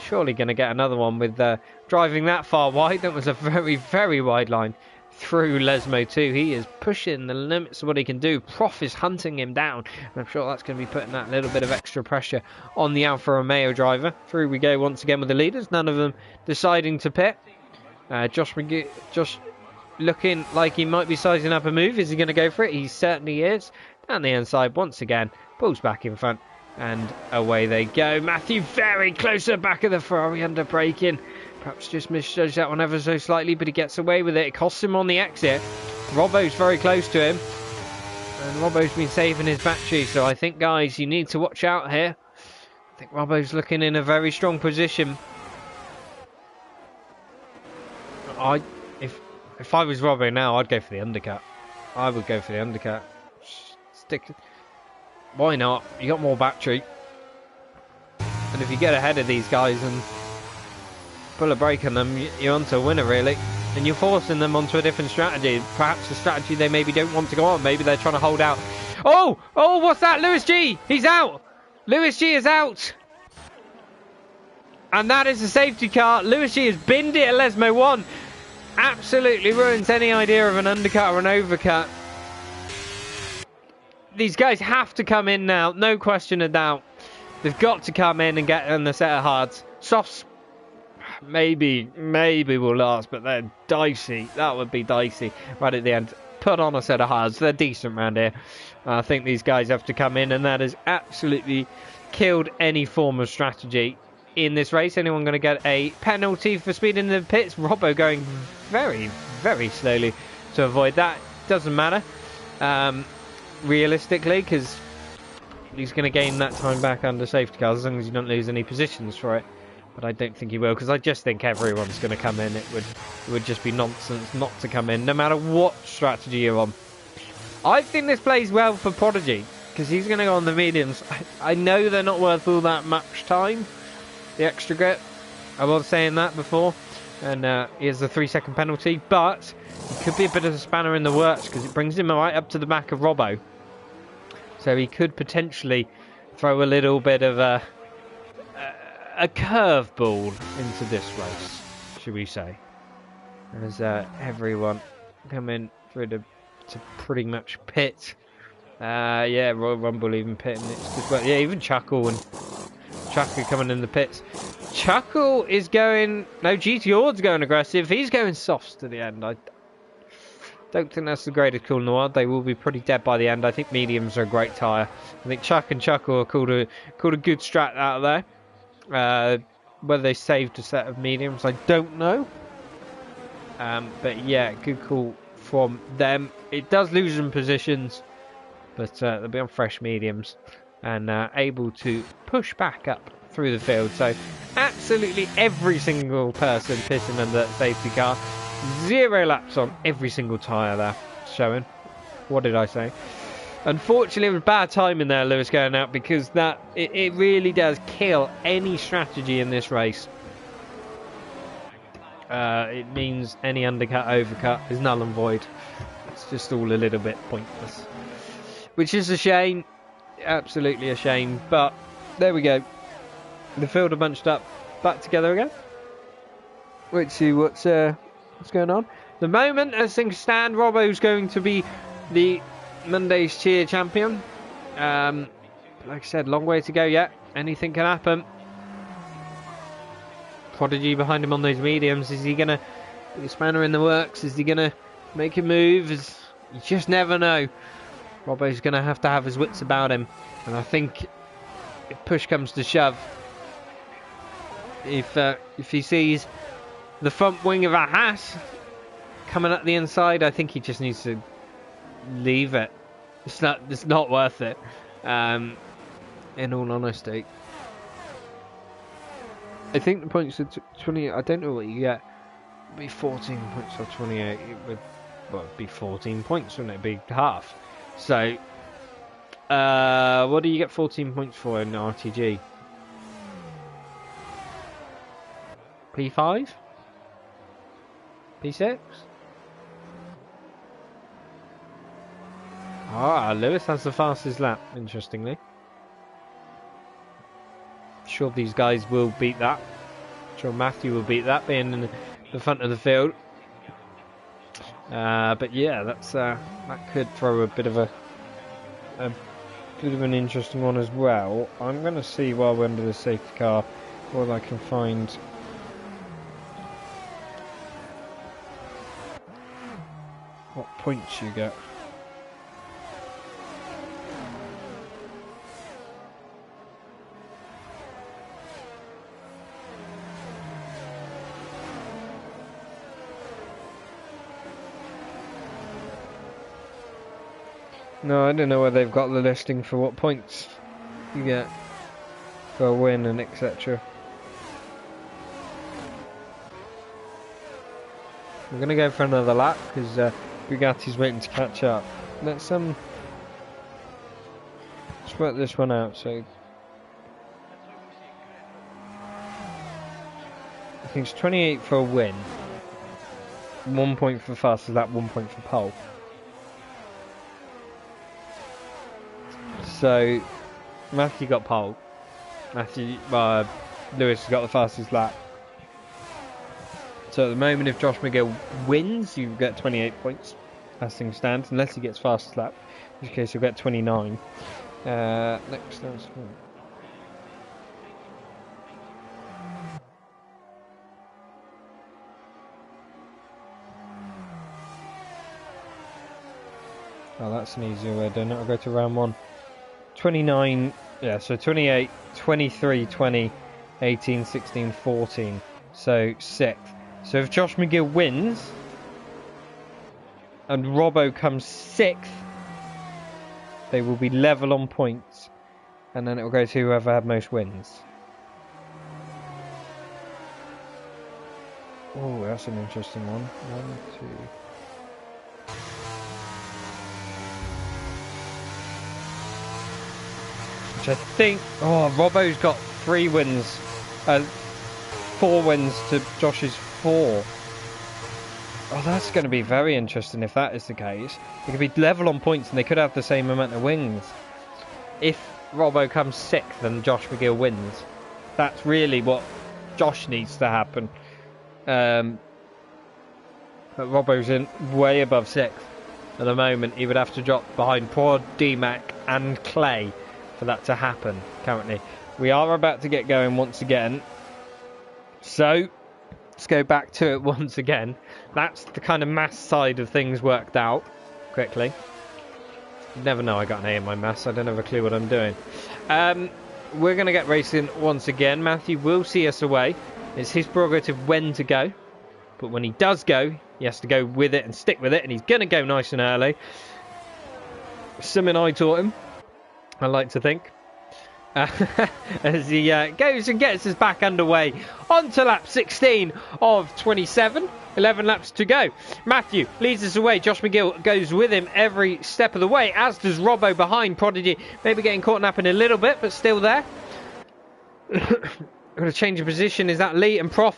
surely going to get another one with driving that far wide. That was a very, very wide line through Lesmo too. He is pushing the limits of what he can do. Prof is hunting him down, and I'm sure that's going to be putting that little bit of extra pressure on the Alfa Romeo driver. Through we go once again with the leaders, none of them deciding to pit. Josh looking like he might be sizing up a move. Is he going to go for it? He certainly is. Down the inside once again, pulls back in front, and away they go. Matthew very close to the back of the Ferrari under braking. Perhaps just misjudged that one ever so slightly, but he gets away with it. It costs him on the exit. Robbo's very close to him, and Robbo's been saving his battery, so I think, guys, you need to watch out here. I think Robbo's looking in a very strong position. If I was Robbo now, I'd go for the undercut. I would go for the undercut. Why not? You got more battery, and if you get ahead of these guys and pull a break on them, you're onto a winner really, and you're forcing them onto a different strategy, perhaps a strategy they maybe don't want to go on. Maybe they're trying to hold out. Oh, what's that? Lewis G, he's out. Lewis G is out, and that is a safety car. Lewis G has binned it at Lesmo 1. Absolutely ruins any idea of an undercut or an overcut. These guys have to come in now, no question of doubt. They've got to come in and get on the set of hards. Softs maybe will last, but they're dicey. That would be dicey right at the end. Put on a set of hards. They're decent around here. I think these guys have to come in, and that has absolutely killed any form of strategy in this race. Anyone going to get a penalty for speed in the pits? Robbo going very, very slowly to avoid that. Doesn't matter realistically, because he's going to gain that time back under safety cars as long as you don't lose any positions for it. But I don't think he will, because I just think everyone's going to come in. It would just be nonsense not to come in, no matter what strategy you're on. I think this plays well for Prodigy, because he's going to go on the mediums. I know they're not worth all that much time, the extra grip. I was saying that before. And here's the 3-second penalty, but it could be a bit of a spanner in the works, because it brings him right up to the back of Robbo. So he could potentially throw a little bit of a curveball into this race, should we say, as everyone coming through to pretty much pit. Yeah, Royal Rumble even pitting it as well. Yeah, even Chuckle and Chuckle coming in the pits. Chuckle is going, no, GT Ord's going aggressive. He's going softs to the end. I don't think that's the greatest call in the world. They will be pretty dead by the end. I think mediums are a great tyre. I think Chuck and Chuckle are called a good strat out of there. Whether they saved a set of mediums, I don't know. But yeah, good call from them. It does lose them positions, but they'll be on fresh mediums and able to push back up through the field. So absolutely every single person pitting under that safety car. 0 laps on every single tyre there showing. What did I say? Unfortunately, it was bad timing there, Lewis, going out, because it really does kill any strategy in this race. It means any undercut, overcut is null and void. It's just all a little bit pointless, which is a shame, absolutely a shame. But there we go. The field are bunched up, back together again. Let's see what's going on. The moment, as things stand, Robbo's going to be the Monday's Cheer champion. Like I said, long way to go yet. Anything can happen. Prodigy behind him on those mediums. Is he going to put a spanner in the works? Is he going to make a move? You just never know. Robbo's going to have his wits about him. And I think if push comes to shove, if he sees the front wing of a Haas coming up the inside, I think he just needs to leave it. It's not worth it. In all honesty, I think the points are 20. I don't know what you get. It'd be 14 points or 28. It'd be 14 points, wouldn't it? It'd be half. So, what do you get 14 points for in RTG? P5? P6? Lewis has the fastest lap, interestingly. Sure these guys will beat that. Sure Matthew will beat that, being in the front of the field. But yeah, that could throw a bit of an interesting one as well. I'm going to see while we're under the safety car what I can find. What points you get. No, I don't know where they've got the listing for what points you get for a win and etc. We're going to go for another lap because Bugatti's waiting to catch up. Let's work this one out. So I think it's 28 for a win, 1 point for fastest lap, 1 point for pole. So Matthew got pole. Lewis has got the fastest lap. So at the moment, if Josh McGill wins, you get 28 points as things stand, unless he gets fastest lap, in which case you'll get 29. Next announcement. Oh, that's an easier way of doing it. I'll go to round 1. 29, yeah, so 28, 23, 20, 18, 16, 14. So 6th. So if Josh McGill wins and Robbo comes 6th, they will be level on points. and then it will go to whoever had most wins. Oh, that's an interesting one. 1, 2. Which I think... Oh, Robbo's got 3 wins. 4 wins to Josh's 4. Oh, that's going to be very interesting if that is the case. It could be level on points and they could have the same amount of wins. If Robbo comes 6th and Josh McGill wins, that's really what Josh needs to happen. But Robbo's in way above 6th at the moment. He would have to drop behind Prod, DMAC and Clay for that to happen currently. We are about to get going once again. So, let's go back to it once again. That's the kind of maths side of things worked out quickly. You never know, I got an A in my maths. I don't have a clue what I'm doing. We're going to get racing once again. Matthew will see us away. It's his prerogative when to go. But when he does go, he has to go with it and stick with it. And he's going to go nice and early. Something I taught him, I like to think. As he goes and gets us back underway onto lap 16 of 27. 11 laps to go. Matthew leads us away. Josh McGill goes with him every step of the way, as does Robbo behind. Prodigy maybe getting caught napping a little bit, but still there. Got to change of position. Is that Lee and Prof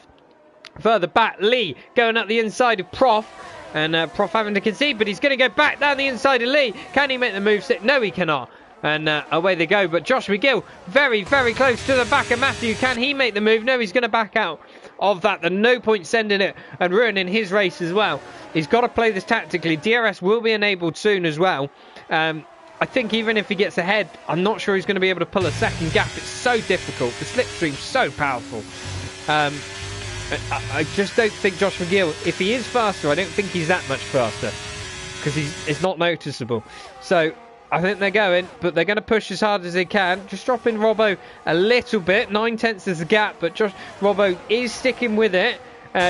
further back? Lee going up the inside of Prof, and Prof having to concede, but he's going to go back down the inside of Lee. Can he make the move? No, he cannot. And away they go. But Josh McGill very, very close to the back of Matthew. Can he make the move? No, he's going to back out of that. And no point sending it and ruining his race as well. He's got to play this tactically. DRS will be enabled soon as well. I think even if he gets ahead, I'm not sure he's going to be able to pull a second gap. It's so difficult. The slipstream's so powerful. I just don't think Josh McGill, if he is faster, I don't think he's that much faster. Because it's not noticeable. So I think they're going, but they're going to push as hard as they can. Just dropping Robbo a little bit. 9/10 is the gap, but Robbo is sticking with it.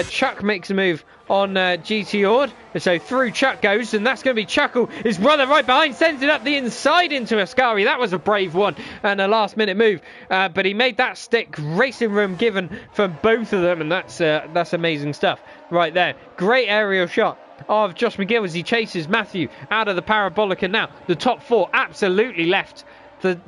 Chuck makes a move on GT Ord. So through Chuck goes, and that's going to be Chuckle. His brother right behind sends it up the inside into Ascari. That was a brave one and a last minute move. But he made that stick. Racing room given for both of them, and that's amazing stuff right there. Great aerial shot of Josh McGill as he chases Matthew out of the parabolic, and now the top 4 absolutely left the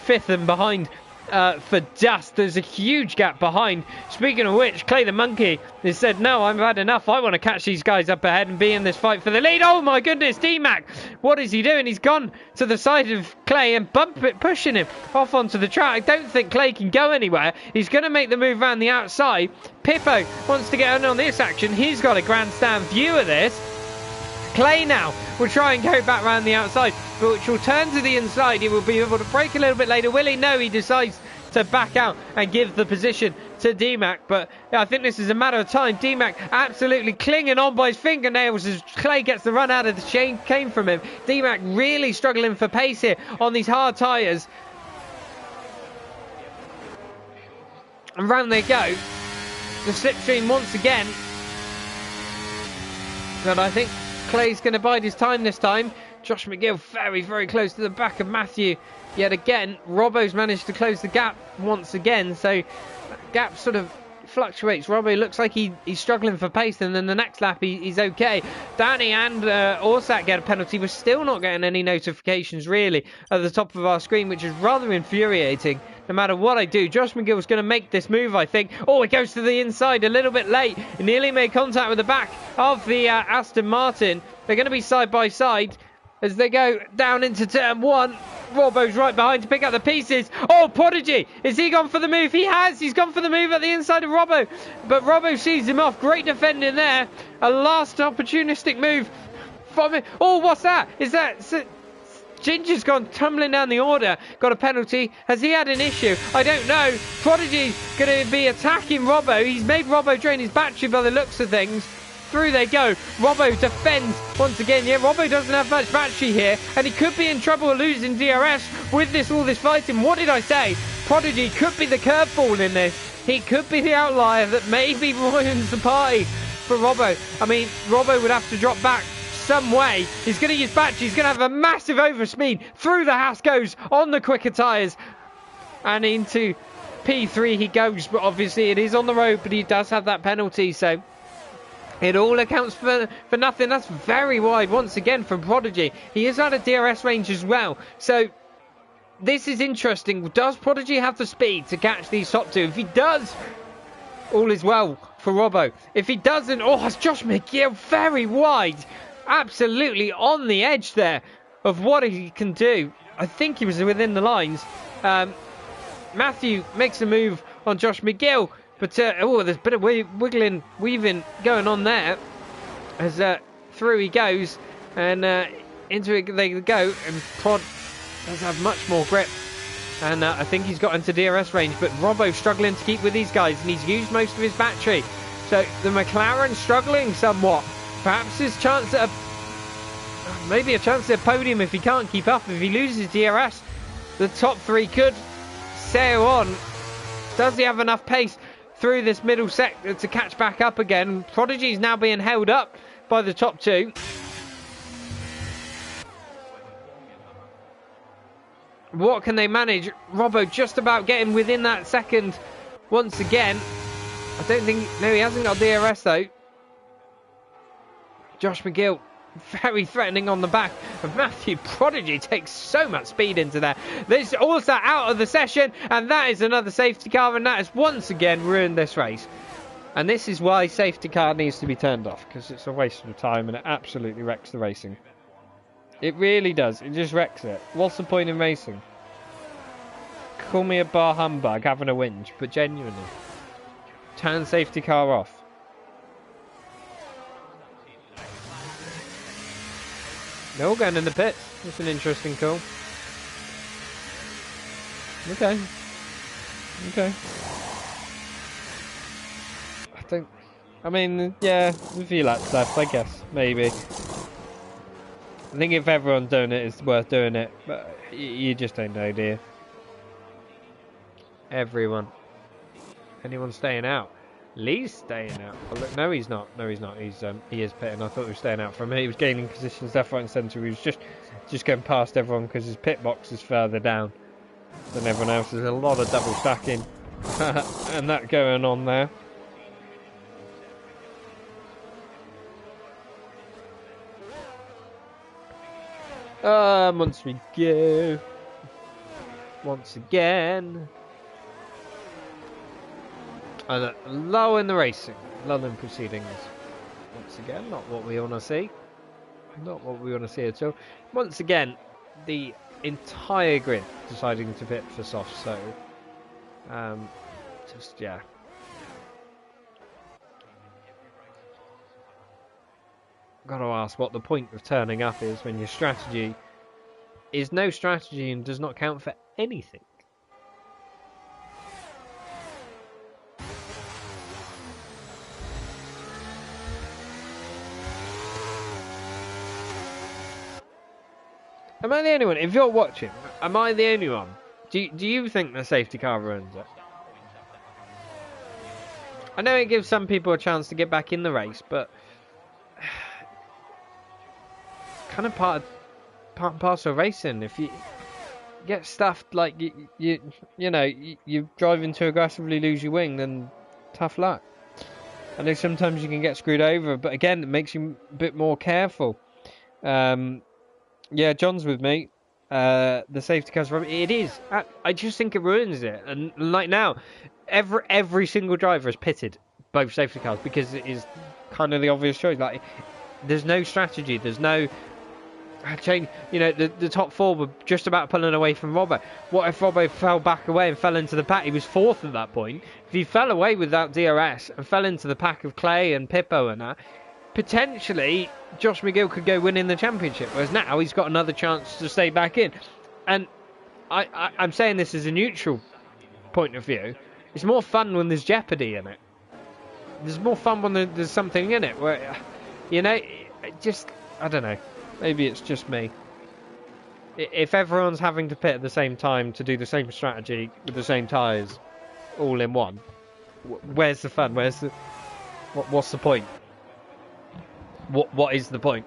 5th and behind for dust. There's a huge gap behind. Speaking of which, Clay the Monkey has said, no, I've had enough. I want to catch these guys up ahead and be in this fight for the lead. Oh my goodness, DMAC, what is he doing? He's gone to the side of Clay and pushing him off onto the track. I don't think Clay can go anywhere. He's going to make the move around the outside. Pippo wants to get in on this action. He's got a grandstand view of this. Clay now will try and go back round the outside, but which will turn to the inside. He will be able to break a little bit later. Will he? No, he decides to back out and give the position to DMAC. But yeah, I think this is a matter of time. DMAC absolutely clinging on by his fingernails as Clay gets the run out of the chain came from him. DMAC really struggling for pace here on these hard tyres. And round they go. The slipstream once again. But I think Clay's going to bide his time this time. Josh McGill very, very close to the back of Matthew. Yet again, Robbo's managed to close the gap once again. So that gap sort of fluctuates. Robbo looks like he's struggling for pace, and then the next lap he's okay. Danny and Orsak get a penalty. We're still not getting any notifications really at the top of our screen, which is rather infuriating. No matter what I do, Josh McGill's going to make this move, I think. Oh, it goes to the inside a little bit late. He nearly made contact with the back of the Aston Martin. They're going to be side by side as they go down into turn 1. Robbo's right behind to pick up the pieces. Oh, Prodigy! Is he gone for the move? He has! He's gone for the move at the inside of Robbo. But Robbo sees him off. Great defending there. A last opportunistic move from him. Oh, what's that? Is that... Ginger's gone tumbling down the order. Got a penalty. Has he had an issue? I don't know. Prodigy's going to be attacking Robbo. He's made Robbo drain his battery by the looks of things. Through they go. Robbo defends once again. Yeah, Robbo doesn't have much battery here, and he could be in trouble losing DRS with all this fighting. What did I say? Prodigy could be the curveball in this. He could be the outlier that maybe ruins the party for Robbo. I mean, Robbo would have to drop back some way. He's going to use battery. He's going to have a massive overspeed. Through the Haas goes on the quicker tyres. And into P3 he goes, but obviously it is on the road, but he does have that penalty, so it all accounts for nothing. That's very wide once again from Prodigy. He is out of DRS range as well, so this is interesting. Does Prodigy have the speed to catch these top two? If he does, all is well for Robbo. If he doesn't, oh, it's Josh McGill very wide. Absolutely on the edge there of what he can do. I think he was within the lines. Matthew makes a move on Josh McGill, but there's a bit of wiggling, weaving going on there as through he goes, and into it they go, and Prod does have much more grip, and I think he's got into DRS range, but Robbo's struggling to keep with these guys, and he's used most of his battery, so the McLaren struggling somewhat. Perhaps his chance at maybe a chance at a podium if he can't keep up. If he loses DRS, the top three could sail on. Does he have enough pace through this middle sector to catch back up again? Prodigy is now being held up by the top two. What can they manage? Robbo just about getting within that second once again. I don't think... No, he hasn't got DRS though. Josh McGill very threatening on the back of Matthew. Prodigy takes so much speed into there. There's also out of the session, and that is another safety car, and that has once again ruined this race. And this is why safety car needs to be turned off, because it's a waste of time and it absolutely wrecks the racing. It really does. It just wrecks it. What's the point in racing? Call me a bar humbug having a whinge, but genuinely, turn safety car off. They're all going in the pits. That's an interesting call. Okay. I mean, yeah, a few laps left, I guess. Maybe. I think if everyone's doing it, it's worth doing it. But you just don't know, do you? Everyone. Anyone staying out? Lee's staying out. Oh, look, no, he's not. No, he's not. He is pitting. I thought he was staying out from me. He was gaining positions left, right, and centre. He was just going past everyone because his pit box is further down than everyone else. There's a lot of double stacking and that going on there. Once we go, once again. Low in the racing, low in proceedings. Once again, not what we want to see. Not what we want to see at all. Once again, the entire grid deciding to pit for soft, so just yeah. Got to ask what the point of turning up is when your strategy is no strategy and does not count for anything. Am I the only one? If you're watching, am I the only one? Do you think the safety car ruins it? I know it gives some people a chance to get back in the race, but kind of part and parcel of racing. If you get stuffed, like you driving too aggressively, lose your wing, then tough luck. I know sometimes you can get screwed over, but again, it makes you a bit more careful. Yeah, John's with me. The safety car's from it is. I just think it ruins it. And like now, every single driver has pitted both safety cars because it is kind of the obvious choice. Like, there's no strategy. There's no change. You know, the top four were just about pulling away from Robbo. What if Robbo fell back away and fell into the pack? He was fourth at that point. If he fell away without DRS and fell into the pack of Clay and Pippo and that, potentially Josh McGill could go winning the championship, whereas now he's got another chance to stay back in. And I'm saying this as a neutral point of view. It's more fun when there's jeopardy in it. There's more fun when there's something in it where, you know, I don't know. Maybe it's just me. If everyone's having to pit at the same time to do the same strategy with the same tyres all in one, where's the fun? What's the point? What is the point?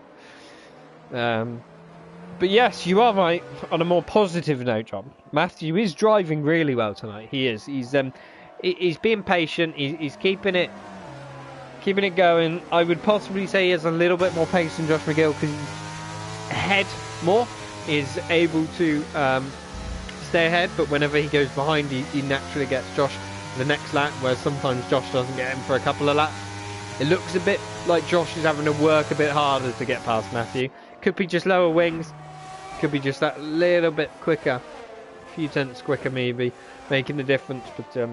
But yes, you are right. On a more positive note, John, Matthew is driving really well tonight. He is. He's being patient. He's keeping it going. I would possibly say he has a little bit more pace than Josh McGill because he's ahead more. Is able to stay ahead, but whenever he goes behind, he naturally gets Josh the next lap, where sometimes Josh doesn't get him for a couple of laps. It looks a bit like Josh is having to work a bit harder to get past Matthew. Could be just lower wings, could be just that little bit quicker, a few tenths quicker maybe, making the difference. But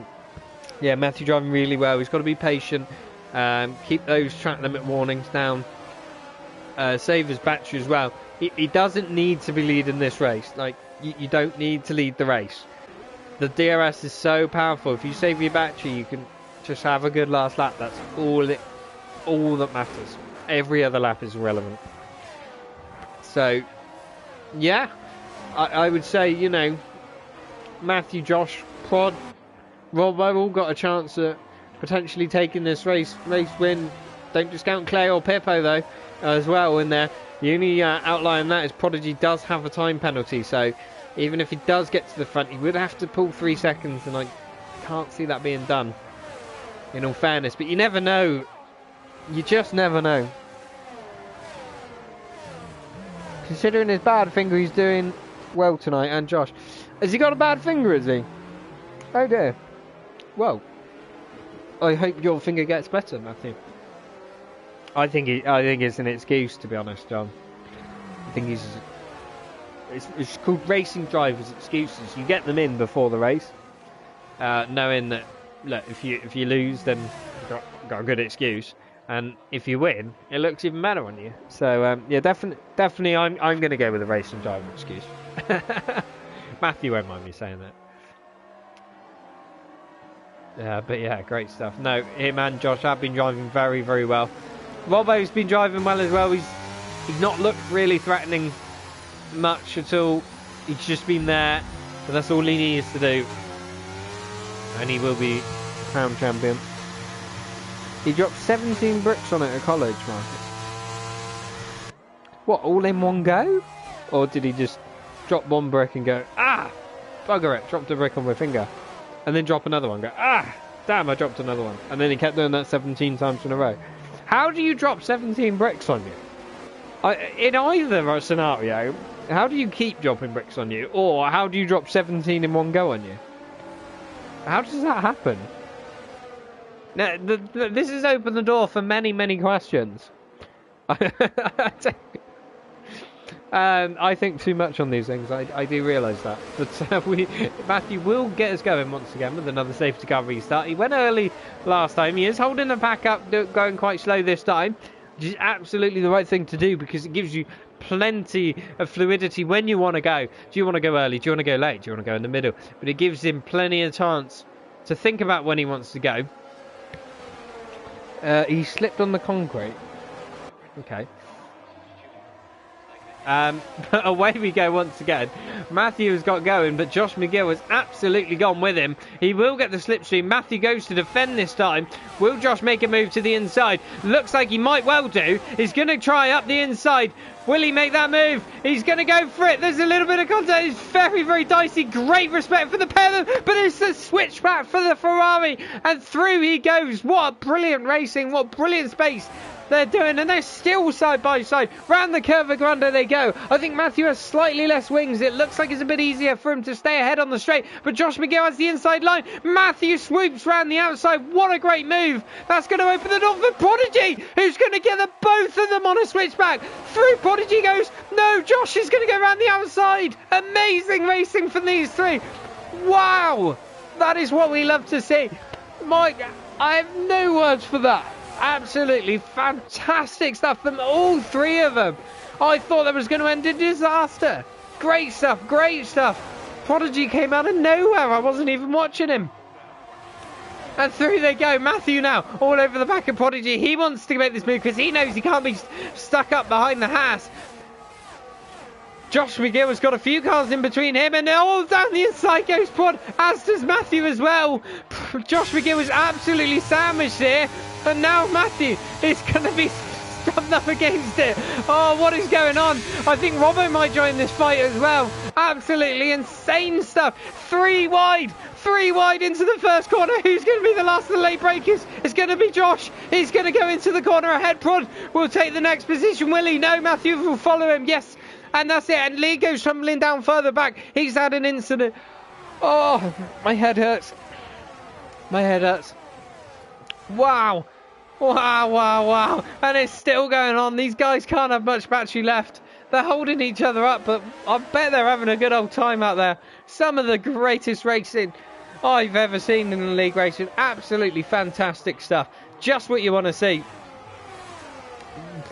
yeah, Matthew driving really well. He's got to be patient, keep those track limit warnings down, save his battery as well. He doesn't need to be leading this race. Like, you don't need to lead the race. The DRS is so powerful. If you save your battery, you can just have a good last lap. That's all that matters. Every other lap is irrelevant. So, yeah, I would say, you know, Matthew, Josh, Prod, Robbo all got a chance at potentially taking this race win. Don't discount Clay or Pippo though, as well in there. The only outlier on that is Prodigy does have a time penalty, so even if he does get to the front, he would have to pull 3 seconds, and I can't see that being done, in all fairness. But you never know. You just never know. Considering his bad finger, he's doing well tonight. And Josh, has he got a bad finger, has he? Oh dear. Well, I hope your finger gets better, Matthew. I think it's an excuse, to be honest, John. I think it's called racing drivers' excuses. You get them in before the race, knowing that, look, if you lose, then you've got a good excuse, and if you win, it looks even better on you. So yeah, definitely, I'm going to go with a racing driver excuse. Matthew won't mind me saying that. Yeah, but yeah, great stuff. No, him and Josh have been driving very, very well. Robbo's been driving well as well. He's not looked really threatening much at all. He's just been there, but that's all he needs to do, and he will be crown champion. He dropped 17 bricks on it at college, Marcus. What, all in one go? Or did he just drop one brick and go, ah, bugger it, dropped a brick on my finger, and then drop another one, go, ah, damn, I dropped another one, and then he kept doing that 17 times in a row? How do you drop 17 bricks on you? In either scenario, how do you keep dropping bricks on you? Or how do you drop 17 in one go on you? How does that happen? Now, this has opened the door for many, many questions. I think too much on these things. I do realise that. But Matthew will get us going once again with another safety car restart. He went early last time. He is holding the pack up, going quite slow this time, which is absolutely the right thing to do because it gives you plenty of fluidity when you want to go. Do you want to go early? Do you want to go late? Do you want to go in the middle? But it gives him plenty of chance to think about when he wants to go. He slipped on the concrete. Okay. But away we go once again. Matthew has got going, but Josh McGill has absolutely gone with him. He will get the slipstream. Matthew goes to defend this time. Will Josh make a move to the inside? Looks like he might well do. He's going to try up the inside. Will he make that move? He's going to go for it. There's a little bit of contact. It's very, very dicey. Great respect for the pair of them. But it's a switchback for the Ferrari. And through he goes. What brilliant racing. What brilliant space they're doing, and they're still side by side. Round the Curva Grande they go. I think Matthew has slightly less wings. It looks like it's a bit easier for him to stay ahead on the straight, but Josh McGill has the inside line. Matthew swoops round the outside. What a great move. That's going to open the door for Prodigy, who's going to get the both of them on a switchback. Through Prodigy goes. No, Josh is going to go round the outside. Amazing racing from these three. Wow, that is what we love to see. Mike, I have no words for that. Absolutely fantastic stuff from all three of them. I thought that was going to end in disaster. Great stuff, great stuff. Prodigy came out of nowhere. I wasn't even watching him. And through they go. Matthew now all over the back of Prodigy. He wants to make this move because he knows he can't be stuck up behind the Haas. Josh McGill has got a few cars in between him, and all down the inside goes Prod, as does Matthew as well. Josh McGill was absolutely sandwiched here, and now Matthew is going to be stuck rubbed up against it. Oh, what is going on? I think Robbo might join this fight as well. Absolutely insane stuff. 3 wide into the first corner. Who's going to be the last of the late breakers? It's going to be Josh. He's going to go into the corner ahead. Prod will take the next position. Will he? No, Matthew will follow him. Yes, and that's it. And Lee goes tumbling down further back. He's had an incident. Oh, my head hurts. My head hurts. Wow. And it's still going on. These guys can't have much battery left. They're holding each other up, but I bet they're having a good old time out there. Some of the greatest racing I've ever seen in the league racing. Absolutely fantastic stuff. Just what you want to see.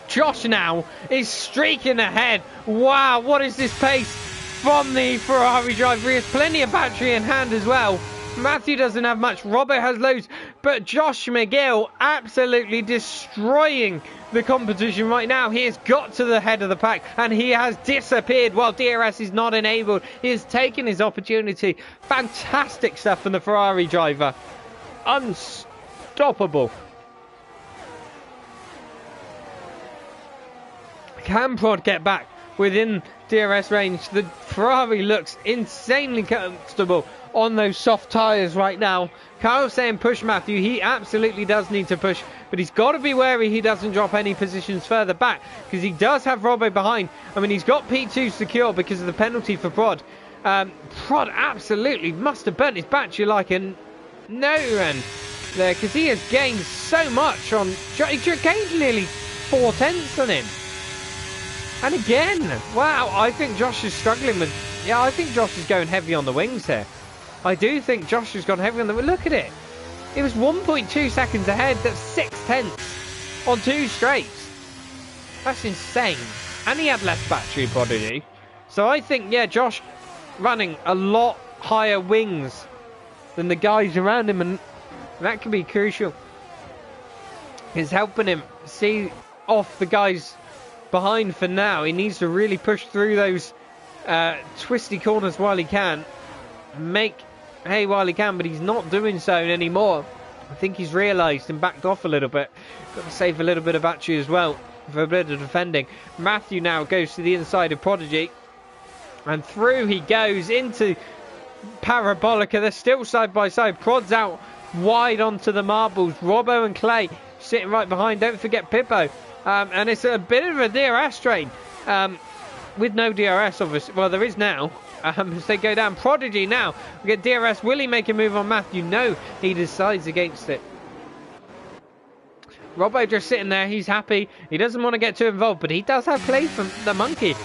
Josh now is streaking ahead. Wow, what is this pace from the Ferrari driver? He has plenty of battery in hand as well. Matthew doesn't have much. Robbo has loads. But Josh McGill absolutely destroying the competition right now. He has got to the head of the pack and he has disappeared while DRS is not enabled. He has taken his opportunity. Fantastic stuff from the Ferrari driver. Unstoppable. Can Prod get back within DRS range? The Ferrari looks insanely comfortable on those soft tyres right now. Kyle's saying push Matthew. He absolutely does need to push, but he's got to be wary he doesn't drop any positions further back because he does have Robbo behind. I mean, he's got P2 secure because of the penalty for Prod. Prod absolutely must have burnt his battery like a no-end there because he has gained so much on... He gained nearly 4 tenths on him. And again, wow, I think Josh is struggling with... Yeah, I think Josh is going heavy on the wings here. I do think Josh has gone heavy on the... Look at it. It was 1.2 seconds ahead. That's 6 tenths on 2 straights. That's insane. And he had less battery, Prodigy. So I think, yeah, Josh running a lot higher wings than the guys around him. And that could be crucial. It's helping him see off the guys behind for now. He needs to really push through those twisty corners while he can. Make hay while he can, but he's not doing so anymore. I think he's realised and backed off a little bit. Got to save a little bit of battery as well for a bit of defending. Matthew now goes to the inside of Prodigy. And through he goes into Parabolica. They're still side by side. Prod's out wide onto the marbles. Robbo and Clay sitting right behind. Don't forget Pippo. And it's a bit of a DRS train. With no DRS, obviously. Well, there is now. As they go down. Prodigy now. We get DRS. Will he make a move on Matthew? No. He decides against it. Robbo just sitting there. He's happy. He doesn't want to get too involved. But he does have play from the monkey.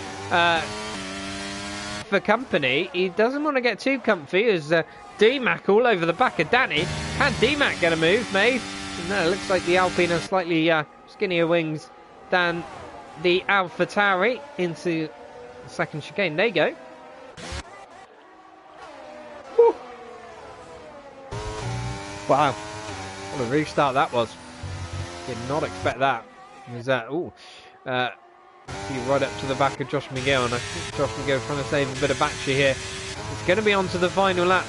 For company. He doesn't want to get too comfy. As D-Mac all over the back of Danny. Can D-Mac get a move made? No, it looks like the Alpine has slightly skinnier wings than the AlphaTauri into the second chicane. There you go. Whew. Wow. What a restart that was. Did not expect that. Is that? Ooh. Right up to the back of Josh McGill, and I think Josh McGill trying to save a bit of battery here. It's going to be on to the final lap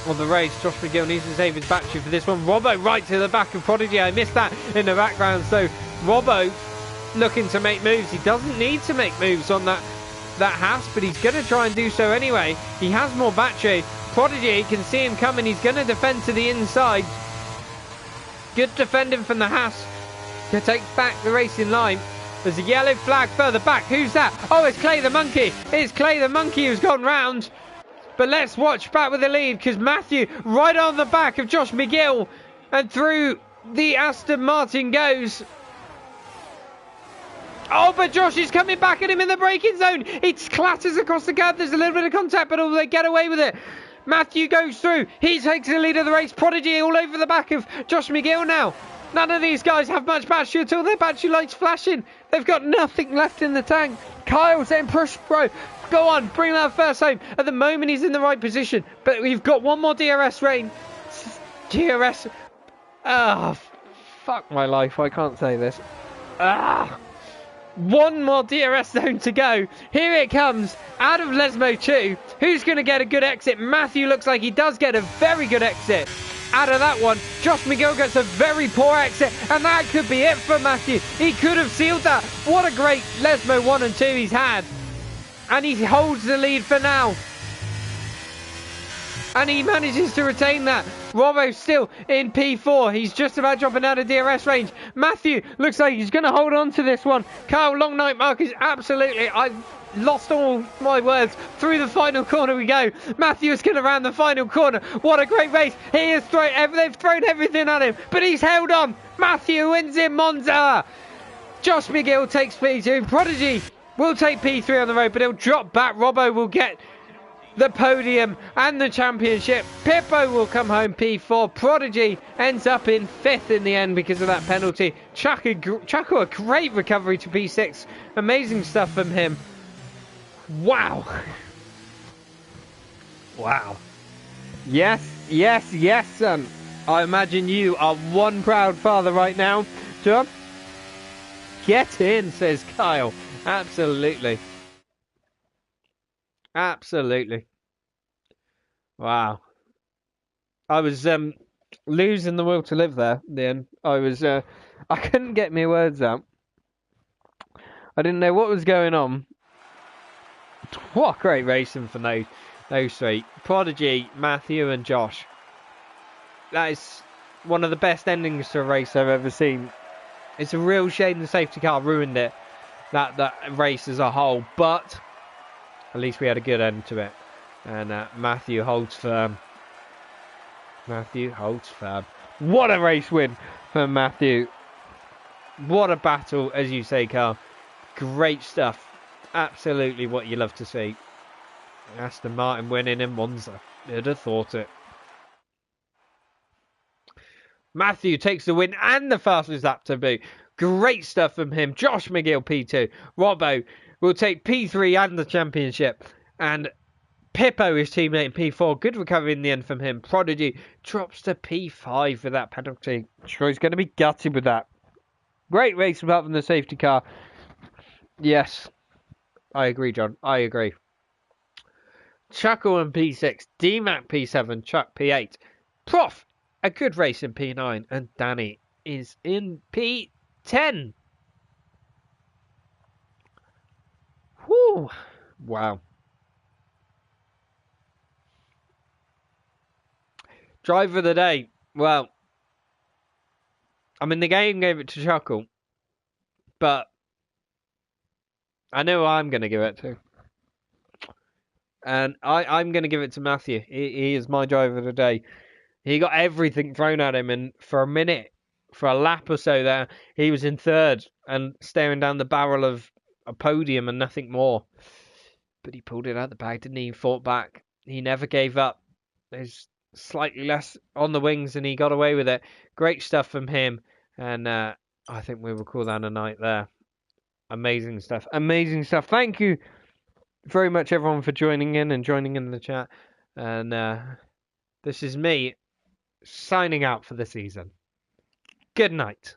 of the race. Josh McGill needs to save his battery for this one. Robbo right to the back of Prodigy. I missed that in the background. So Robbo looking to make moves. He doesn't need to make moves on that Haas, but he's going to try and do so anyway. He has more battery. Prodigy can see him coming. He's going to defend to the inside. Good defending from the Haas to take back the racing line. There's a yellow flag further back. Who's that? Oh, it's Clay the Monkey. It's Clay the Monkey who's gone round. But let's watch back with the lead because Matthew right on the back of Josh McGill. And through the Aston Martin goes. Oh, but Josh is coming back at him in the braking zone. It clatters across the curb. There's a little bit of contact, but they get away with it. Matthew goes through. He takes the lead of the race. Prodigy all over the back of Josh McGill now. None of these guys have much battery at all. Their battery lights flashing. They've got nothing left in the tank. Kyle saying push, bro. Go on, bring that first home. At the moment, he's in the right position. But we've got one more DRS rain. DRS. Ah, fuck my life. I can't say this. One more DRS zone to go. Here it comes. Out of Lesmo 2. Who's going to get a good exit? Matthew looks like he does get a very good exit. out of that one. Josh Miguel gets a very poor exit, and that could be it for Matthew. He could have sealed that. What a great Lesmo 1 and 2 he's had. And he holds the lead for now. And he manages to retain that. Robbo still in P4. He's just about dropping out of DRS range. Matthew looks like he's going to hold on to this one. Kyle, long night mark is absolutely... I've lost all my words. Through the final corner we go. Matthew is going to round the final corner. What a great race. He has they've thrown everything at him, but he's held on. Matthew wins in Monza. Josh McGill takes P2. Prodigy will take P3 on the road, but he'll drop back. Robbo will get the podium and the championship. Pippo will come home P4. Prodigy ends up in 5th in the end because of that penalty. Chaco, a great recovery to P6. Amazing stuff from him. Wow. Wow. Yes, yes, yes, son. I imagine you are one proud father right now. John? Get in, says Kyle. Absolutely. Absolutely. Wow. I was losing the will to live there then. I couldn't get my words out. I didn't know what was going on. What great racing for those three. Prodigy, Matthew and Josh. That is one of the best endings to a race I've ever seen. It's a real shame the safety car ruined it. That race as a whole. But at least we had a good end to it. And Matthew holds firm. Matthew holds firm. What a race win for Matthew. What a battle, as you say, Carl. Great stuff. Absolutely what you love to see. Aston Martin winning in Monza. Who'd have thought it. Matthew takes the win and the fastest lap to boot. Great stuff from him. Josh McGill P2. Robbo will take P3 and the championship. And Pippo, his teammate in P4. Good recovery in the end from him. Prodigy drops to P5 for that penalty. I'm sure he's going to be gutted with that. Great race apart from the safety car. Yes. I agree, John. I agree. Chuckle in P6. DMAC P7. Chuck P8. Prof, a good race in P9. And Danny is in P10. Whew. Wow. Driver of the day. Well, I mean, the game gave it to Chuckle. But I know who I'm going to give it to. And I'm going to give it to Matthew. He is my driver of the day. He got everything thrown at him. And for a minute, for a lap or so there, he was in third and staring down the barrel of a podium and nothing more. But he pulled it out the bag, didn't he? He fought back. He never gave up. There's slightly less on the wings and he got away with it. Great stuff from him. And I think we will call that a night there. Amazing stuff. Amazing stuff. Thank you very much, everyone, for joining in the chat. And this is me signing out for the season. Good night.